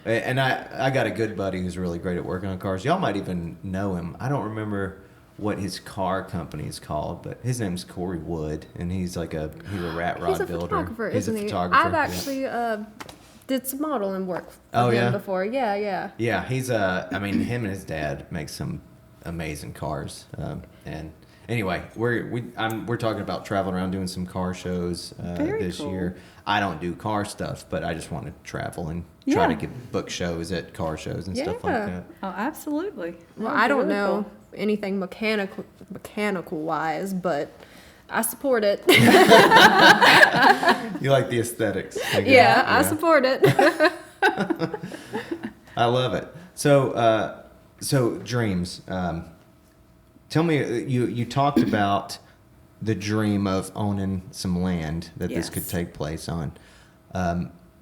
And I got a good buddy who's really great at working on cars. Y'all might even know him. I don't remember what his car company is called, but his name's Corey Wood, and he's a rat rod He's a builder. photographer, He's isn't a he? photographer. I've yeah. actually did some modeling work for Oh, him yeah? before. Yeah, yeah. Yeah, he's I mean, him and his dad make some amazing cars. And anyway, we're talking about traveling around doing some car shows Very this cool. year. I don't do car stuff, but I just want to travel and try to Yeah. book shows at car shows and stuff like Yeah. that. Oh, absolutely. Well, That would I be don't really know cool. anything mechanical wise, but I support it. You like the aesthetics? I guess. Yeah, I support it. I love it. So dreams. Tell me, you talked about the dream of owning some land that this could Yes. take place on.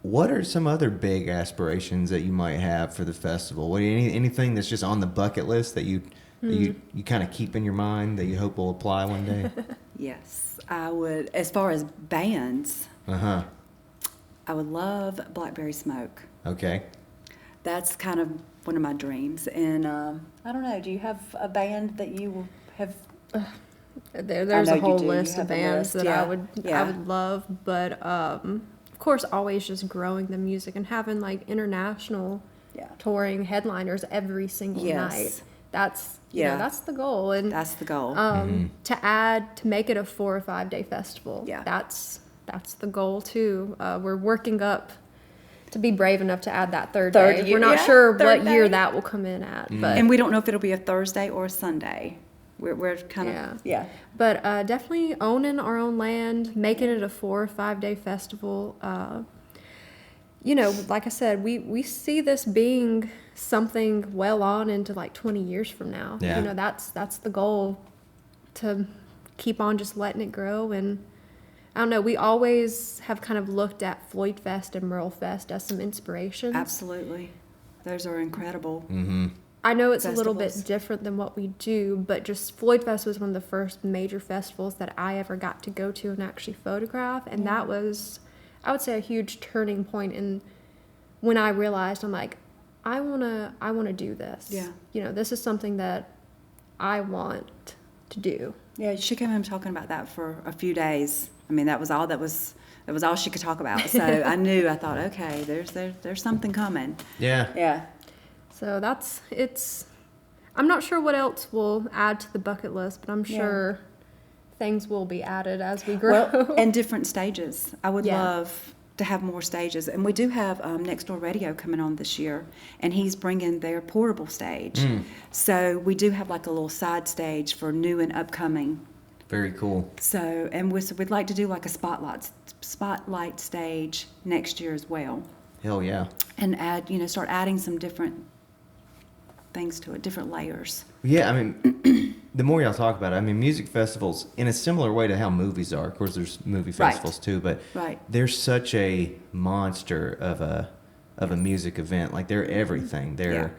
What are some other big aspirations that you might have for the festival? Anything that's just on the bucket list that you kind of keep in your mind that you hope will apply one day? Yes, I would. As far as bands, Uh-huh. I would love Blackberry Smoke. Okay. That's kind of one of my dreams. And I don't know, do you have a band that you have? There's know a you whole do. You list have of a bands list, that yeah. I would Yeah. love, but of course always just growing the music and having like international Yeah. touring headliners every single Yes. night. That's Yeah. that's the goal. And that's the goal. to make it a 4 or 5 day festival. Yeah. That's the goal too. We're working up to be brave enough to add that third Third day. year- We're not yeah, sure third what year day. that will come in at, but and we don't know if it'll be a Thursday or a Sunday. We're kind of yeah. Yeah. But definitely owning our own land, making it a 4 or 5 day festival. Like I said, we see this being something well on into like 20 years from now. Yeah. That's the goal, to keep on just letting it grow. And I don't know, we always have kind of looked at Floyd Fest and Merle Fest as some inspirations. absolutely. Those are incredible. I know it's a little bit Festivals. different than what we do, but just Floyd Fest was one of the first major festivals that I ever got to go to and actually photograph, and that was, I would say, a huge turning point in when I realized, I'm like, I wanna do this. Yeah. This is something that I want to do. Yeah, she came home talking about that for a few days. I mean, that was all she could talk about. So I thought, okay, there's something coming. Yeah. Yeah. So I'm not sure what else we'll add to the bucket list, but I'm Yeah. sure things will be added as we grow. Well, and different stages. I would Yeah. love to have more stages. And we do have Next Door Radio coming on this year, and he's bringing their portable stage. So we do have like a little side stage for new and upcoming. Very cool. So, and we'd like to do like a spotlight stage next year as well. Hell yeah. And start adding some different things to it, different layers. Yeah, I mean, the more y'all talk about it, I mean, music festivals, in a similar way to how movies are. Of course, there's movie Right. festivals too, but Right. they're such a monster of a music event. Like they're everything. They're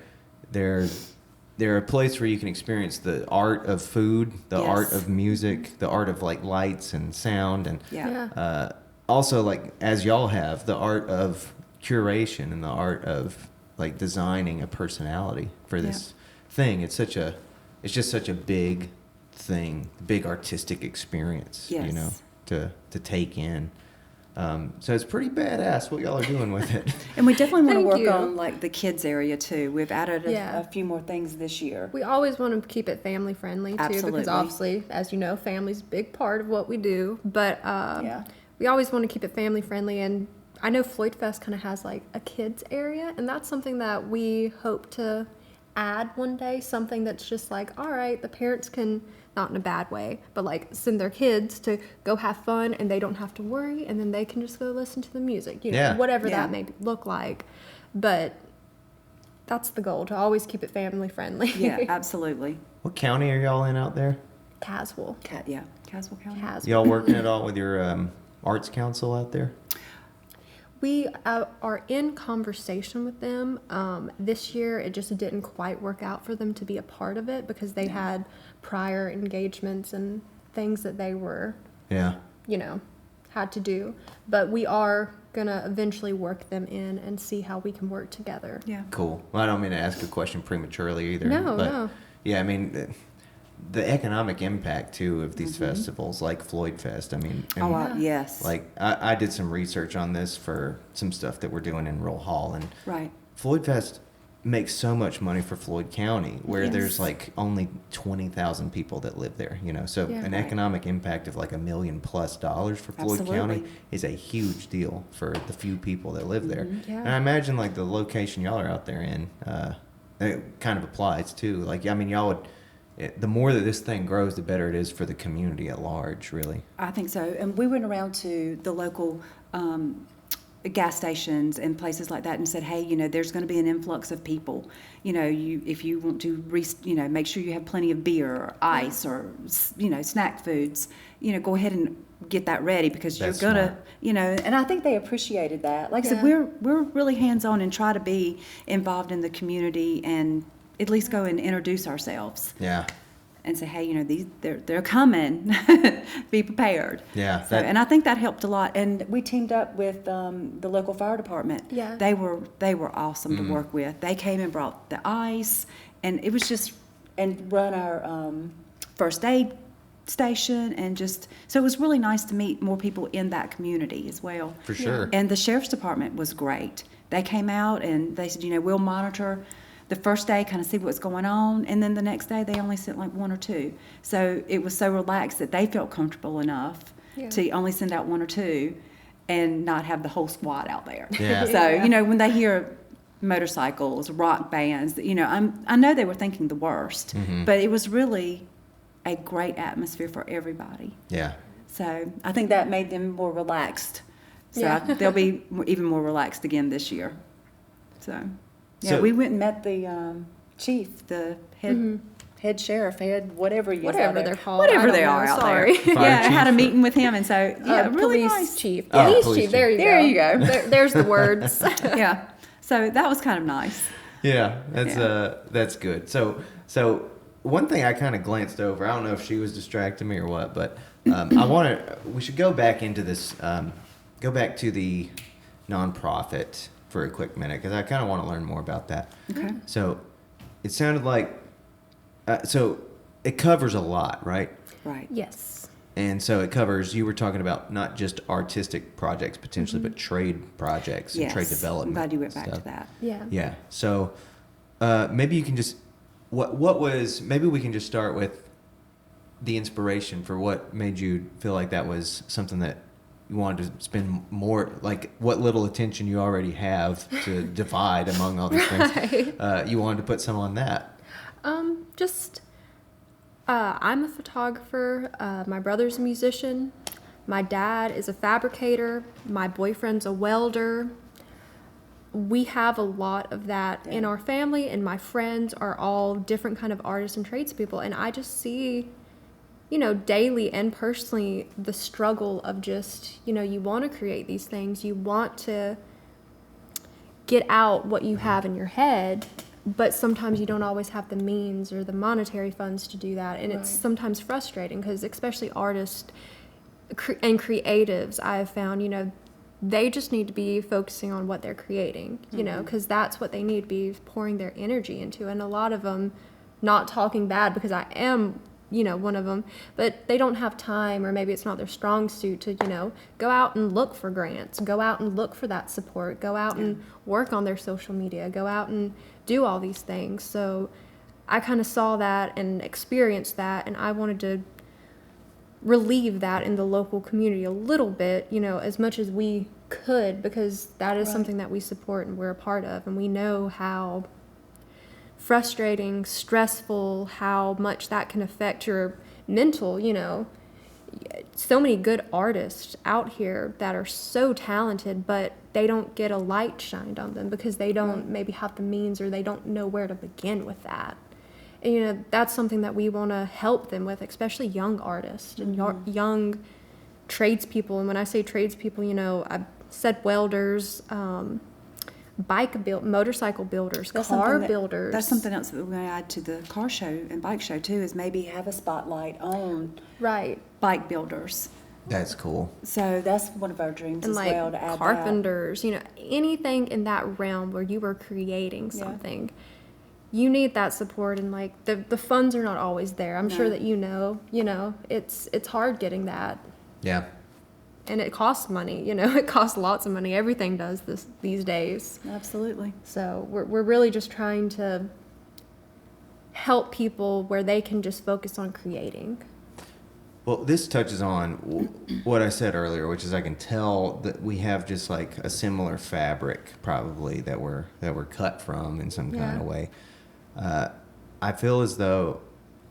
a place where you can experience the art of food, the Yes. art of music, the art of like lights and sound, and Yeah. also like as y'all have the art of curation and the art of like designing a personality for this thing. It's just such a big thing, big artistic experience, you know, Yes. to take in. So it's pretty badass what y'all are doing with it. And we definitely want to Thank work you. on like the kids area too. We've added Yeah. a few more things this year. We always want to keep it family friendly too, Absolutely. because obviously, as you know, family's a big part of what we do. But Yeah. we always want to keep it family friendly, and I know Floyd Fest kind of has like a kids area, and that's something that we hope to add one day. Something that's just like, all right, the parents can, not in a bad way, but like send their kids to go have fun, and they don't have to worry, and then they can just go listen to the music, you know, Yeah. whatever Yeah. that may look like. But that's the goal, to always keep it family friendly. Yeah, absolutely. What county are y'all in out there? Casual. Caswell County. Casual. Y'all working at all with your arts council out there? We are in conversation with them. This year, it just didn't quite work out for them to be a part of it because they had prior engagements and things that they were, Yeah. you know, had to do. But we are going to eventually work them in and see how we can work together. Yeah. Cool. Well, I don't mean to ask a question prematurely either. No, but no. Yeah, I mean, the economic impact too of these festivals like Floyd Fest. I mean, and Oh, yes. like I did some research on this for some stuff that we're doing in Roll Hall, and Right. Floyd Fest makes so much money for Floyd County, where Yes. there's like only 20,000 people that live there. You know, so Yeah. an Right. economic impact of like $1 million+ for Floyd Absolutely. County is a huge deal for the few people that live there. Yeah. And I imagine like the location y'all are out there in, it kind of applies too. Like, I mean, y'all would. The more that this thing grows, the better it is for the community at large, really. I think so. And we went around to the local gas stations and places like that and said, hey, you know, there's going to be an influx of people. You know, if you want to, make sure you have plenty of beer or ice or, snack foods, go ahead and get that ready because That's you're going smart. to, and I think they appreciated that. Like I said, Yeah. we're really hands-on and try to be involved in the community and at least go and introduce ourselves Yeah. and say, hey, they're coming. Be prepared. Yeah, So, and I think that helped a lot. And we teamed up with the local fire department. Yeah. They were awesome to work with. They came and brought the ice, and it was just and run our first aid station and just so it was really nice to meet more people in that community as well. For sure. And the sheriff's department was great. They came out and they said, we'll monitor the first day, kind of see what's going on, and then the next day they only sent like one or two. So it was so relaxed that they felt comfortable enough Yeah. to only send out one or two and not have the whole squad out there. Yeah. So, Yeah. when they hear motorcycles, rock bands, I know they were thinking the worst, but it was really a great atmosphere for everybody. Yeah. So I think that made them more relaxed. So Yeah. they'll be even more relaxed again this year. So, So- we went and met the chief, the head sheriff, head whatever he is out Whatever there. they're called. Whatever I don't they know, are out sorry. there. Fire Yeah, I had a chief. meeting with him, and so really police nice. chief. Oh, Police police chief. There you chief. go. There you go. There's the words. Yeah, so that was kind of nice. Yeah, that's Yeah. that's good. So one thing I kind of glanced over. I don't know if she was distracting me or what, but we should go back into this. Go back to the nonprofit for a quick minute because I kind of want to learn more about that. Okay. So it sounded like so it covers a lot, right? Right. Yes. And so it covers. You were talking about not just artistic projects potentially, but trade projects and Yes. trade development. I'm glad you went back stuff. to that. Yeah. Yeah. So maybe you can just what was maybe we can just start with the inspiration for what made you feel like that was something that you wanted to spend more, like what little attention you already have to divide among all these things. You wanted to put some on that. I'm a photographer. My brother's a musician. My dad is a fabricator. My boyfriend's a welder. we have a lot of that in our family, and my friends are all different kind of artists and tradespeople, and I just see, you know, daily and personally the struggle of just, you know, you want to create these things, you want to get out what you have in your head, but sometimes you don't always have the means or the monetary funds to do that, and it's sometimes frustrating because especially artists and creatives, I have found, you know, they just need to be focusing on what they're creating, you know, because that's what they need to be pouring their energy into. And a lot of them, not talking bad because I am, you know, one of them, but they don't have time, or maybe it's not their strong suit to, you know, go out and look for grants, go out and look for that support, go out and work on their social media, go out and do all these things. So I kind of saw that and experienced that, and I wanted to relieve that in the local community a little bit, you know, as much as we could, because that is something that we support and we're a part of, and we know how frustrating, stressful, how much that can affect your mental, you know. So many good artists out here that are so talented, but they don't get a light shined on them because they don't maybe have the means, or they don't know where to begin with that. And, you know, that's something that we want to help them with, especially young artists and young tradespeople. And when I say tradespeople, you know, I said welders, motorcycle builders, car builders. That's something else that we're going to add to the car show and bike show too, is maybe have a spotlight on bike builders. That's cool. So that's one of our dreams and as like well, to add carpenters, you know, anything in that realm where you are creating something. You need that support, and like the funds are not always there. I'm sure that you know, it's hard getting that. Yeah. And it costs money, you know, it costs lots of money. Everything does these days. Absolutely. So we're really just trying to help people where they can just focus on creating. Well, this touches on what I said earlier, which is I can tell that we have just like a similar fabric, probably, that we're cut from in some kind of way. I feel as though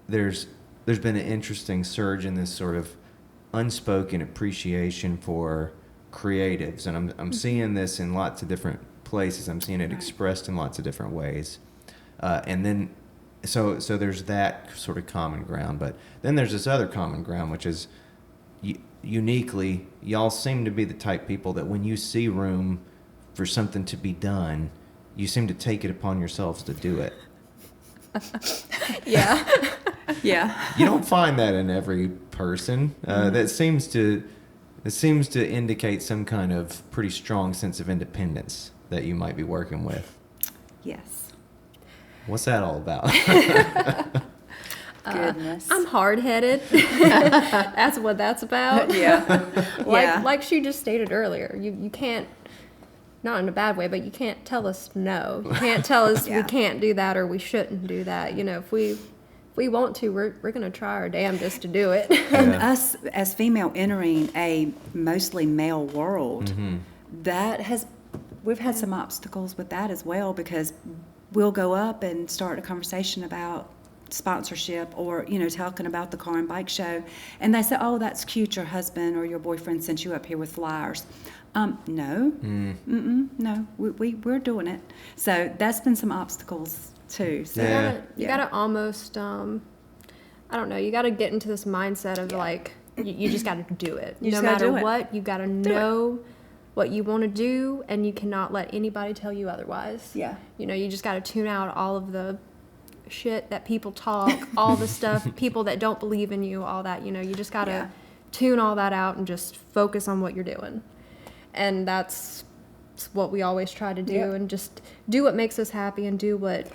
there's been an interesting surge in this sort of unspoken appreciation for creatives, and I'm seeing this in lots of different places. I'm seeing it expressed in lots of different ways, and then so there's that sort of common ground. But then there's this other common ground, which is uniquely, y'all seem to be the type people that when you see room for something to be done, you seem to take it upon yourselves to do it. Yeah. You don't find that in every person. That seems to indicate some kind of pretty strong sense of independence that you might be working with. Yes. What's that all about? Goodness. I'm hard-headed. That's what that's about. Like she just stated earlier, you can't, not in a bad way, but you can't tell us no. You can't tell us we can't do that or we shouldn't do that. You know, if we want to, we're going to try our damnedest to do it. And us as female entering a mostly male world, we've had some obstacles with that as well, because we'll go up and start a conversation about sponsorship, or, you know, talking about the car and bike show, and they say, oh, that's cute, your husband or your boyfriend sent you up here with flyers. No, no, we're doing it. So that's been some obstacles too. So you gotta almost, I don't know, you gotta get into this mindset of like, you just gotta do it. No matter what, you gotta know what you want to do, and you cannot let anybody tell you otherwise. Yeah. You know, you just gotta tune out all of the shit that people talk, all the stuff, people that don't believe in you, all that, you know, you just gotta tune all that out and just focus on what you're doing. And that's what we always try to do, and just do what makes us happy and do what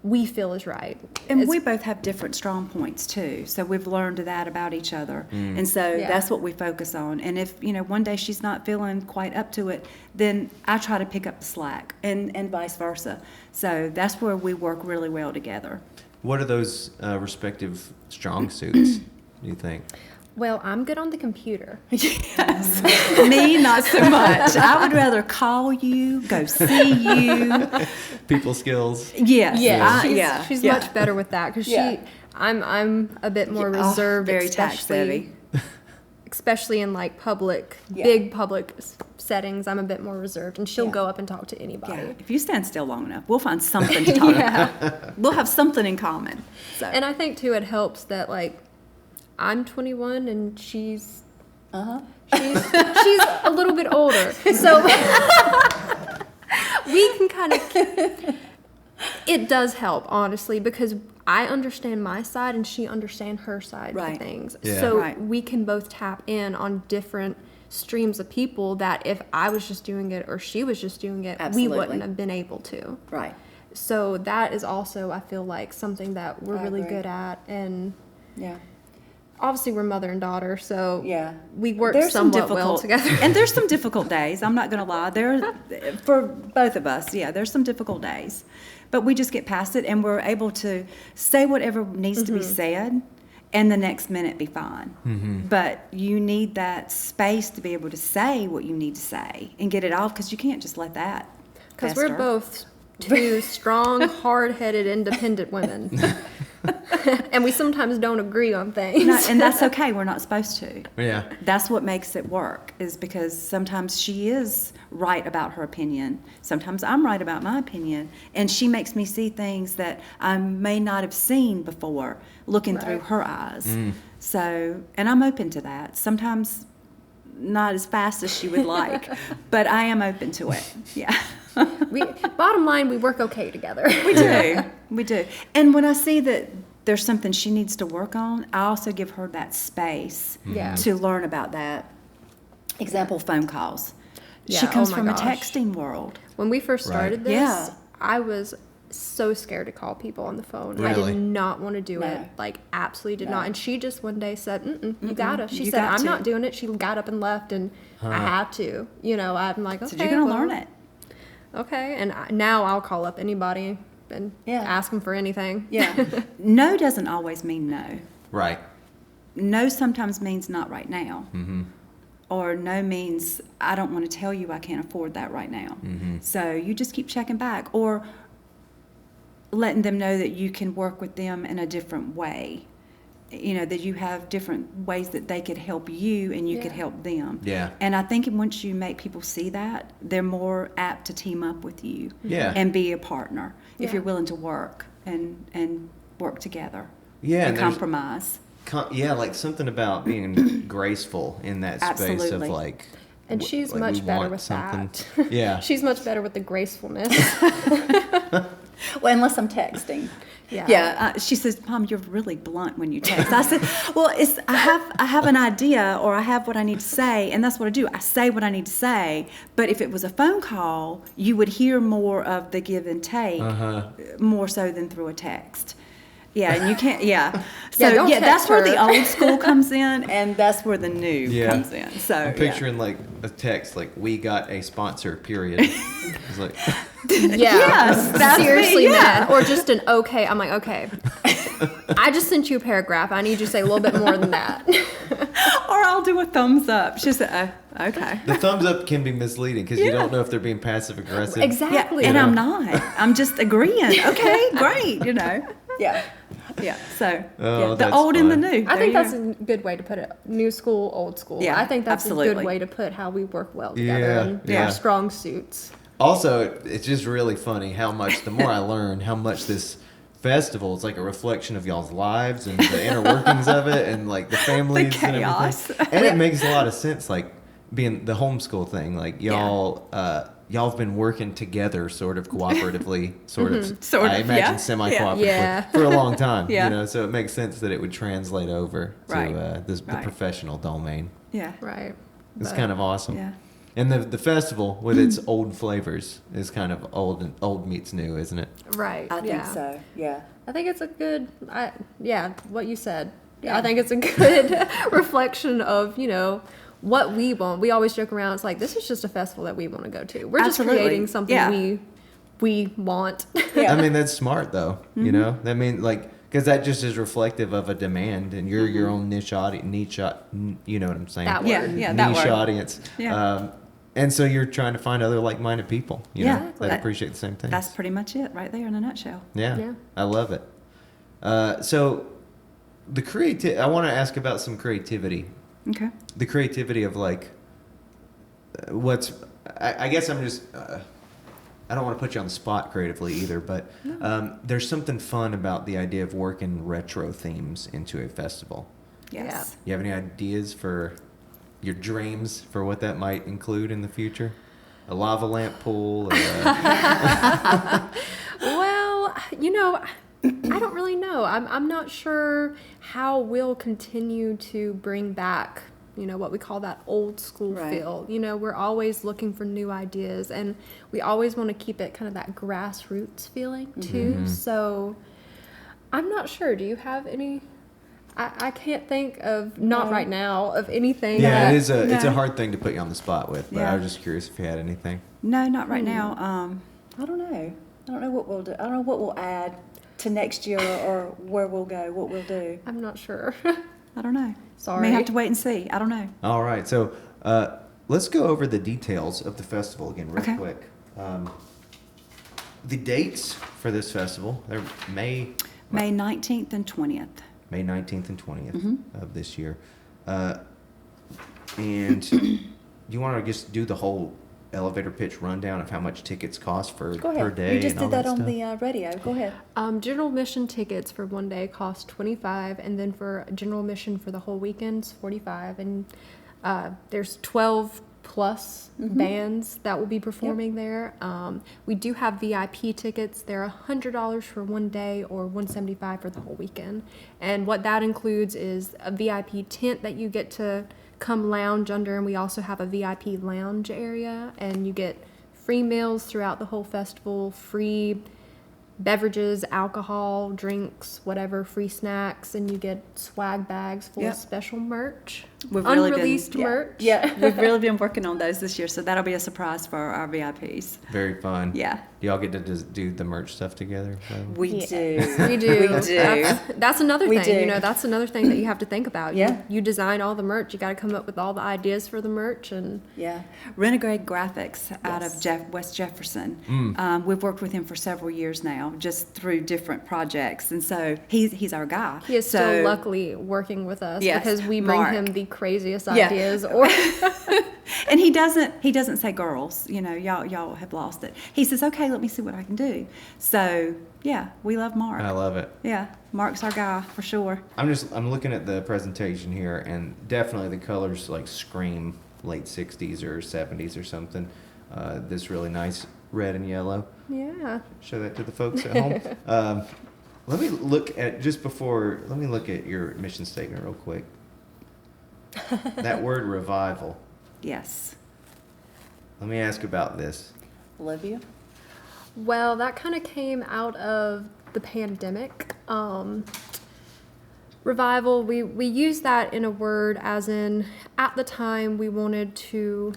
we feel is right. And we both have different strong points too, so we've learned that about each other. And so that's what we focus on. And if, you know, one day she's not feeling quite up to it, then I try to pick up the slack, and vice versa. So that's where we work really well together. What are those respective strong suits, do you think? Well, I'm good on the computer. Yes. Me, not so much. I would rather call you, go see you. People skills. Yes. She's much better with that, because I'm a bit more reserved, very tax savvy. especially in like public, Yeah. big public settings, I'm a bit more reserved, and she'll Yeah. go up and talk to anybody. Yeah, if you stand still long enough, we'll find something to talk Yeah. about. We'll have something in common. So. And I think too, it helps that like I'm 21 and she's she's a little bit older, so we can kind of. It does help, honestly, because I understand my side and she understands her side Right. of things. Yeah. So Right. we can both tap in on different streams of people that if I was just doing it or she was just doing it, Absolutely. we wouldn't have been able to. Right. So that is also, I feel like, something that we're I really agree. good at. And Yeah. obviously we're mother and daughter, so Yeah. we work There's some somewhat well difficult together. and there's some difficult days. I'm not going to lie. There, for both of us, yeah, there's some difficult days, but we just get past it and we're able to say whatever needs to be said, and the next minute be fine. But you need that space to be able to say what you need to say and get it off, because you can't just let that. Because we're fester. both two strong, hard-headed, independent women. And we sometimes don't agree on things. No, and that's okay. We're not supposed to. Yeah. That's what makes it work, is because sometimes she is right about her opinion. Sometimes I'm right about my opinion. And she makes me see things that I may not have seen before looking through Right. her eyes. So, and I'm open to that. Sometimes not as fast as she would like, but I am open to it. Yeah. Bottom line, we work okay together. We do. We do. And when I see that there's something she needs to work on, I also give her that space Yeah. to learn about that. Example, phone calls. Yeah, She comes oh my from a gosh. texting world. When we first Right. started this, Yeah. I was so scared to call people on the phone. I Really? did not want to do No. it. Like, absolutely did No. not. And she just one day said, you gotta. She You said, got I'm to. not doing it. She got up and left, and I have to. You know, I'm like, okay. So you're going to well, learn it. Okay. And now I'll call up anybody and Yeah. ask them for anything. Yeah. No doesn't always mean no. Right. No sometimes means not right now. Or no means I don't want to tell you I can't afford that right now. So you just keep checking back, or letting them know that you can work with them in a different way. You know, that you have different ways that they could help you and you could Yeah. help them. Yeah. And I think once you make people see that, they're more apt to team up with you Yeah. and be a partner if Yeah. you're willing to work and work together Yeah, and and there's- compromise. Yeah, like something about being graceful in that space of Absolutely. like. And w- she's like much we better want with something. that. Yeah. She's much better with the gracefulness. Well, unless I'm texting. Yeah. Yeah, she says, "Mom, you're really blunt when you text." I said, "Well, I have an idea, or I have what I need to say, and that's what I do. I say what I need to say. But if it was a phone call, you would hear more of the give and take, more so than through a text." Yeah, and you can't. Yeah, so Yeah, don't that's text where the her. old school comes in, and that's where the new Yeah. comes in. So I'm yeah. picturing like a text like "We got a sponsor." Period. It's like Yeah. Yes, that's me, Seriously, yeah. man. Or just an okay. I'm like, okay. I just sent you a paragraph. I need you to say a little bit more than that. Or I'll do a thumbs up. She said, "Oh, okay." the thumbs up can be misleading because you don't know if they're being passive aggressive. Exactly. Yeah, and You know? I'm not. I'm just agreeing. Okay, great. You know. Yeah. Yeah. So Oh, yeah, the that's old and the fun. new. I There think you that's go. a good way to put it. New school, old school. Yeah, I think that's a absolutely. good way to put how we work well together Yeah, and yeah. our strong suits. Also, it's just really funny how much, the more I learn, how much this festival is like a reflection of y'all's lives and the inner workings of it and like the families and chaos. everything. And it makes a lot of sense, like being the homeschool thing. Like y'all have been working together sort of cooperatively, sort of, Sort I of, imagine yeah. semi-cooperatively Yeah. for a long time. Yeah. You know, so it makes sense that it would translate over to Right. the Right. professional domain. Yeah. Right. It's But- kind of awesome. Yeah. And the festival with its old flavors is kind of old meets new, isn't it? Right. I yeah. think so. Yeah. I think it's a good, what you said. Yeah. I think it's a good reflection of, what we want. We always joke around. It's like, this is just a festival that we want to go to. We're just Absolutely. creating something Yeah. we want. Yeah. I mean, that's smart though. You know, that means like because that just is reflective of a demand, and you're your own niche audience. You know what I'm saying? That Yeah. word. Yeah. That niche word. audience. Yeah. And so you're trying to find other like-minded people. You Yeah. know, that That- appreciate the same things. That's pretty much it right there in a nutshell. Yeah, Yeah. I love it. So the I want to ask about some creativity Okay. the creativity of like I guess I'm just I don't want to put you on the spot creatively either, but there's something fun about the idea of working retro themes into a festival. Yes. You have any ideas for your dreams for what that might include in the future? A lava lamp pool? Or Well, I don't really know. I'm not sure how we'll continue to bring back, what we call that old school Right. feel. We're always looking for new ideas, and we always want to keep it kind of that grassroots feeling too. So I'm not sure. Do you have any? I can't think of, not No. right now, of anything. yeah, that, it's a No. hard thing to put you on the spot with, but Yeah. I was just curious if you had anything. No, not right now. I don't know. I don't know what we'll do. I don't know what we'll add to next year or where we'll go, what we'll do. I'm not sure. I don't know. Sorry. May have to wait and see. I don't know. All right, so let's go over the details of the festival again real Okay. quick. The dates for this festival, they're May 19th and 20th. May 19th and 20th Mm-hmm. of this year. And you want to just do the whole elevator pitch rundown of how much tickets cost Go per ahead. day? You just and all did that on stuff? the radio. Go ahead. General admission tickets for one day cost $25, and then for general admission for the whole weekend's $45. And there's 12 plus bands that will be performing there. We do have VIP tickets. They're $100 for one day or $175 for the whole weekend. And what that includes is a VIP tent that you get to come lounge under, and we also have a VIP lounge area, and you get free meals throughout the whole festival, free beverages, alcohol, drinks, whatever, free snacks, and you get swag bags full Yep. of special merch, We've really been- unreleased Yeah. merch. Yeah. We've really been working on those this year, so that'll be a surprise for our VIPs. Very fun. Yeah. Do y'all get to just do the merch stuff together? We Yeah. do. We do. We do. That's another We thing. do. That's another thing that you have to think about. Yeah. You design all the merch. You got to come up with all the ideas for the merch, and Yeah. Renegade Graphics out Yes. of West Jefferson. We've worked with him for several years now, just through different projects, and so he's our guy. he is so, still luckily working with us Yes, because we bring Mark. him the craziest Yeah. ideas. Or and he doesn't say girls. Y'all have lost it. He says, okay, let me see what I can do. So yeah, we love Mark. I love it. Yeah, Mark's our guy for sure. I'm looking at the presentation here, and definitely the colors like scream late 60s or 70s or something. This really nice red and yellow. yeah, Show that to the folks at home. Let me look at your mission statement real quick. That word revival. Yes. Let me ask about this. Olivia? well, that kind of came out of the pandemic. Revival, we use that in a word as in, at the time we wanted to,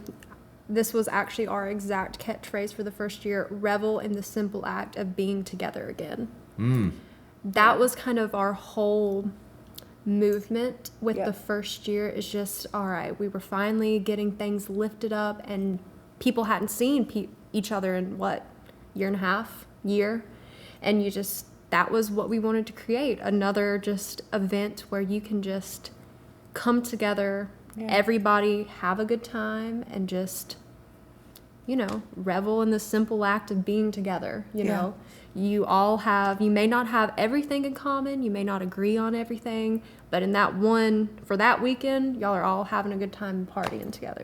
this was actually our exact catchphrase for the first year, revel in the simple act of being together again. That was kind of our whole movement with Yep. the first year, is just, all right, we were finally getting things lifted up, and people hadn't seen each other in year and a half, and that was what we wanted to create, another just event where you can just come together, Yeah. everybody have a good time, and just revel in the simple act of being together. You may not have everything in common, you may not agree on everything, but for that weekend, y'all are all having a good time and partying together.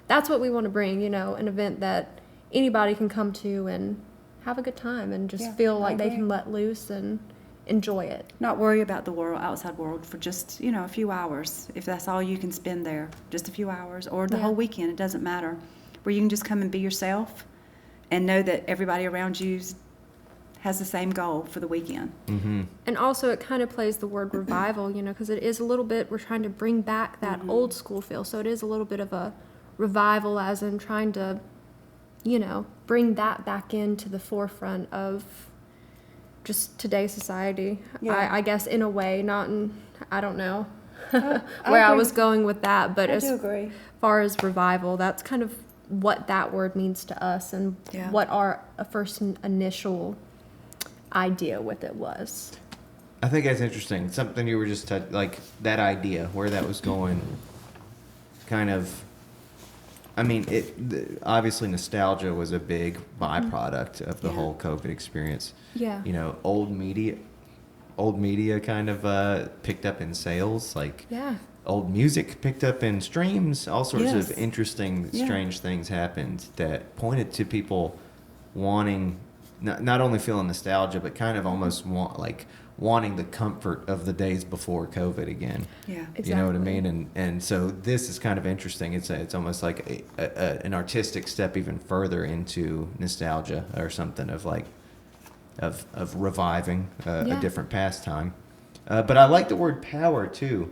That's what we want to bring, an event that anybody can come to and have a good time and just Yeah, feel I like they agree. can let loose and enjoy it. Not worry about the outside world for just, a few hours. If that's all you can spend there, just a few hours, or the Yeah. whole weekend, it doesn't matter. Where you can just come and be yourself and know that everybody around you has the same goal for the weekend. And also it kind of plays the word revival, because it is a little bit, we're trying to bring back that old school feel. So it is a little bit of a revival, as in trying to, bring that back into the forefront of just today's society. Yeah. I guess in a way, not in, I don't know I where I agree was with- going with that, but I as do agree. far as revival, that's kind of what that word means to us, and Yeah. what our first initial idea with it was. I think that's interesting. Something you were just like that idea where that was going. Kind of. I mean, obviously nostalgia was a big byproduct of the whole COVID experience. Yeah. You know, old media kind of picked up in sales, like Yeah. old music picked up in streams. All sorts of Yes. interesting, strange things happened that pointed to people wanting, not only feeling nostalgia, but kind of almost wanting the comfort of the days before COVID again. Yeah. You know what I Exactly. mean? And so this is kind of interesting. It's almost like an artistic step even further into nostalgia or something of like of reviving a Yeah. different pastime. But I like the word power too.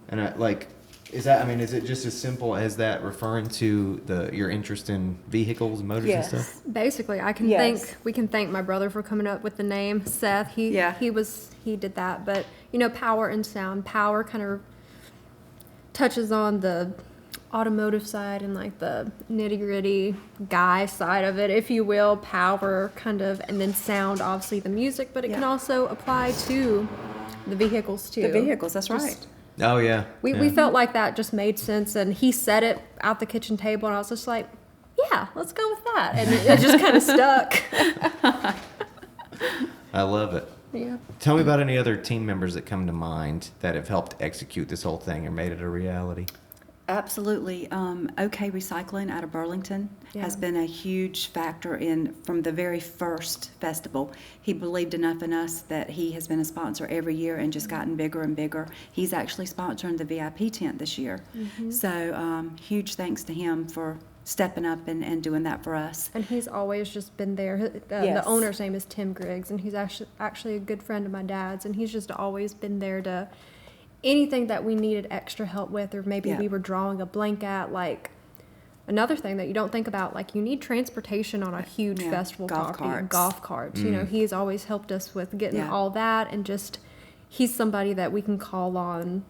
And I like, is it just as simple as that, referring to your interest in vehicles, motors and stuff? Yes. Basically, Yes. we can thank my brother for coming up with the name Seth. He did that. But power and sound. Power kind of touches on the automotive side and like the nitty gritty guy side of it, if you will. Power kind of, and then sound, obviously the music, but it can Yeah. also apply to the vehicles too. The vehicles, that's Just- right. Oh yeah. We felt like that just made sense, and he said it at the kitchen table, and I was just like, yeah, let's go with that. And it just kind of stuck. I love it. Yeah. Tell me about any other team members that come to mind that have helped execute this whole thing or made it a reality. Absolutely. OK Recycling out of Burlington has Yeah. been a huge factor from the very first festival. He believed enough in us that he has been a sponsor every year and just gotten bigger and bigger. He's actually sponsoring the VIP tent this year. So huge thanks to him for stepping up and doing that for us. And he's always just been there. The Yes. owner's name is Tim Griggs, and he's actually a good friend of my dad's, and he's just always been there to anything that we needed extra help with, or maybe Yeah. we were drawing a blank at. Like, another thing that you don't think about, like, you need transportation on a huge Yeah, festival golf property. carts. Golf carts. He's always helped us with getting Yeah. all that, and just he's somebody that we can call on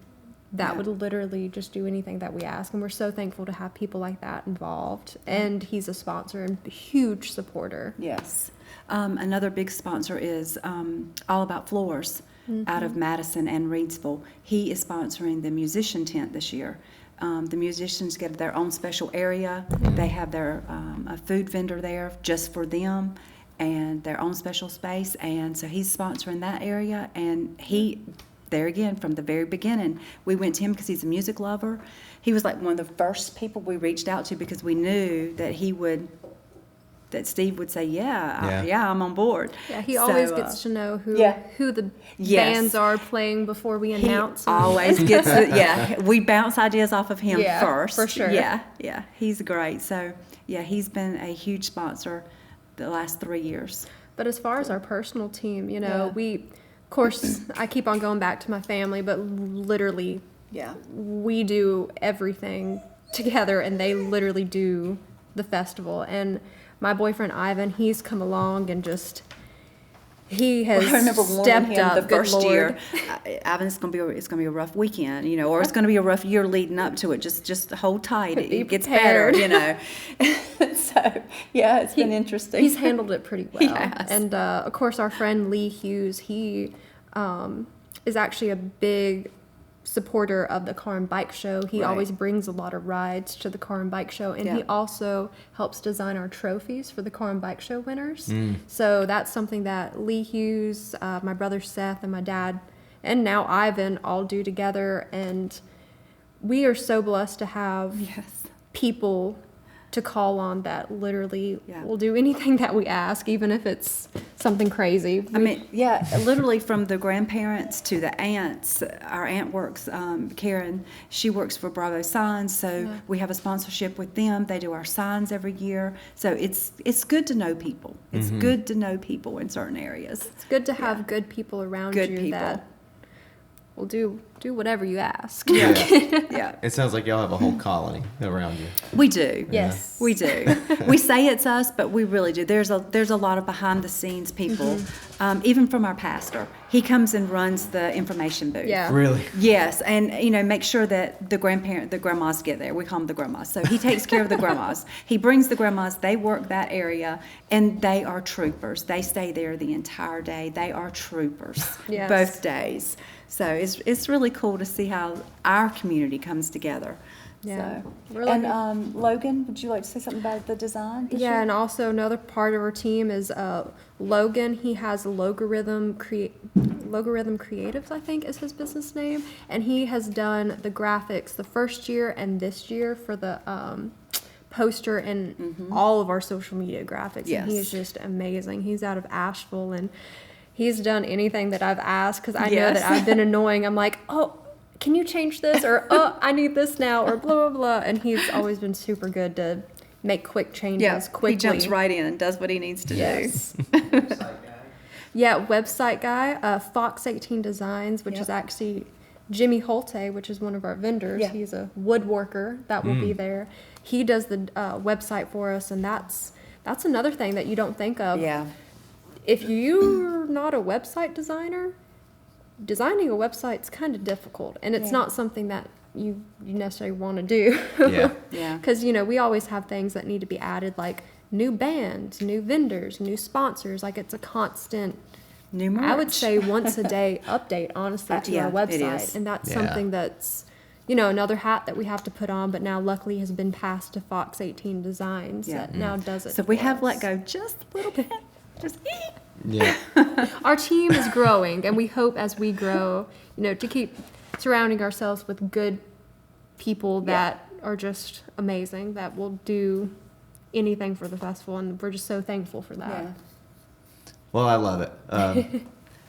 that Yeah. would literally just do anything that we ask, and we're so thankful to have people like that involved. And he's a sponsor and a huge supporter. Yes. Another big sponsor is All About Floors out of Madison and Reedsville. He is sponsoring the musician tent this year. The musicians get their own special area. They have their a food vendor there just for them and their own special space. And so he's sponsoring that area. And there again, from the very beginning, we went to him because he's a music lover. He was like one of the first people we reached out to because we knew that Steve would say, yeah, I'm on board. Yeah, he So, always gets to know who the Yes. bands are playing before we He announce them. always gets we bounce ideas off of him Yeah, first. for sure. Yeah, he's great. So, he's been a huge sponsor the last 3 years. But as far as our personal team, Yeah. of course, I keep on going back to my family, but literally, Yeah. we do everything together, and they literally do the festival. And my boyfriend Ivan, he's come along and he has I remember warning stepped him up. the good first Lord. year. Ivan, it's gonna be a rough weekend, or it's gonna be a rough year leading up to it. Just hold tight. Be It gets prepared. better, So it's been interesting. He's handled it pretty well. Yes. And of course, our friend Lee Hughes, he is actually a big supporter of the car and bike show. He Right. always brings a lot of rides to the car and bike show, and he Yeah. also helps design our trophies for the car and bike show winners. So that's something that Lee Hughes, my brother Seth, and my dad, and now Ivan all do together. And we are so blessed to have Yes. people to call on that literally Yeah. will do anything that we ask, even if it's something crazy. I mean, literally from the grandparents to the aunts. Our aunt works, Karen, she works for Bravo Signs, so we have a sponsorship with them. They do our signs every year. So it's good to know people. It's good to know people in certain areas. It's good to have good people around Good you people. that we'll do whatever you ask. Yeah. Yeah, It sounds like y'all have a whole colony around you. we do. Yes. We do. We say it's us, but we really do. There's a lot of behind the scenes people, even from our pastor. He comes and runs the information booth. Yeah. Really? Yes, and make sure that the grandmas get there. We call them the grandmas. So he takes care of the grandmas. He brings the grandmas. They work that area, and they are troopers. They stay there the entire day. They are troopers Yes. both days. So it's really cool to see how our community comes together. Yeah. So, We're like And a- Logan, would you like to say something about the design this Yeah, year? and also another part of our team is Logan. He has Logarithm Creatives, I think is his business name, and he has done the graphics the first year and this year for the poster and all of our social media graphics. And he is Yes. just amazing. He's out of Asheville, and he's done anything that I've asked because I know Yes. that I've been annoying. I'm like, oh, can you change this? Or, oh, I need this now, or blah, blah, blah. And he's always been super good to make quick changes quickly. he jumps right in and does what he needs to Yes. do. Yeah, website guy, Fox 18 Designs, which is actually Jimmy Holte, which is one of our vendors. Yeah. He's a woodworker that will be there. He does the website for us, and that's another thing that you don't think of. Yeah. If you're not a website designer, designing a website's kind of difficult, and it's Yeah. not something that you necessarily want to do. Yeah. Yeah. Because, we always have things that need to be added, like new bands, new vendors, new sponsors. Like, it's a constant, New I would merch. say, once a day update, honestly, to Yeah, our it website. is. And that's Yeah. something that's, another hat that we have to put on, but now luckily has been passed to Fox 18 Designs Yeah. that now does it. So we for have us. let go just a little bit. Just Yeah. Our team is growing, and we hope as we grow, to keep surrounding ourselves with good people that are just amazing, that will do anything for the festival, and we're just so thankful for that. Yeah. Well, I love it.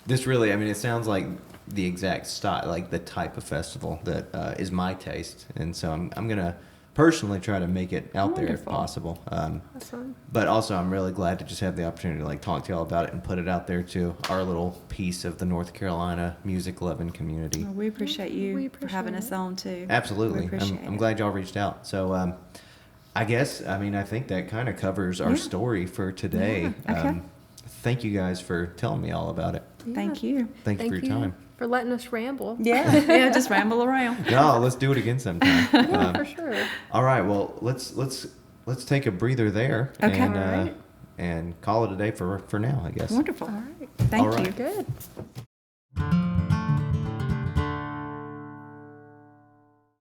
This really, it sounds like the exact style, like the type of festival that is my taste. And so I'm going to personally try to make it out there if Wonderful. possible. That's fun. But also, I'm really glad to just have the opportunity to talk to y'all about it and put it out there to our little piece of the North Carolina music-loving community. we appreciate you We for having appreciate us on too. Absolutely. We appreciate I'm it. glad y'all reached out. So, I guess, I think that kind of covers our Yeah. story for today. Yeah, okay. Thank you guys for telling me all about it. Thank you. Thank you for your time. for letting us ramble. Yeah, yeah, just ramble around. No, let's do it again sometime. Yeah, for sure. All right. Well, let's take a breather there Okay. and All right. and call it a day for now, I guess. Wonderful. All right. Thank All you. right. Good.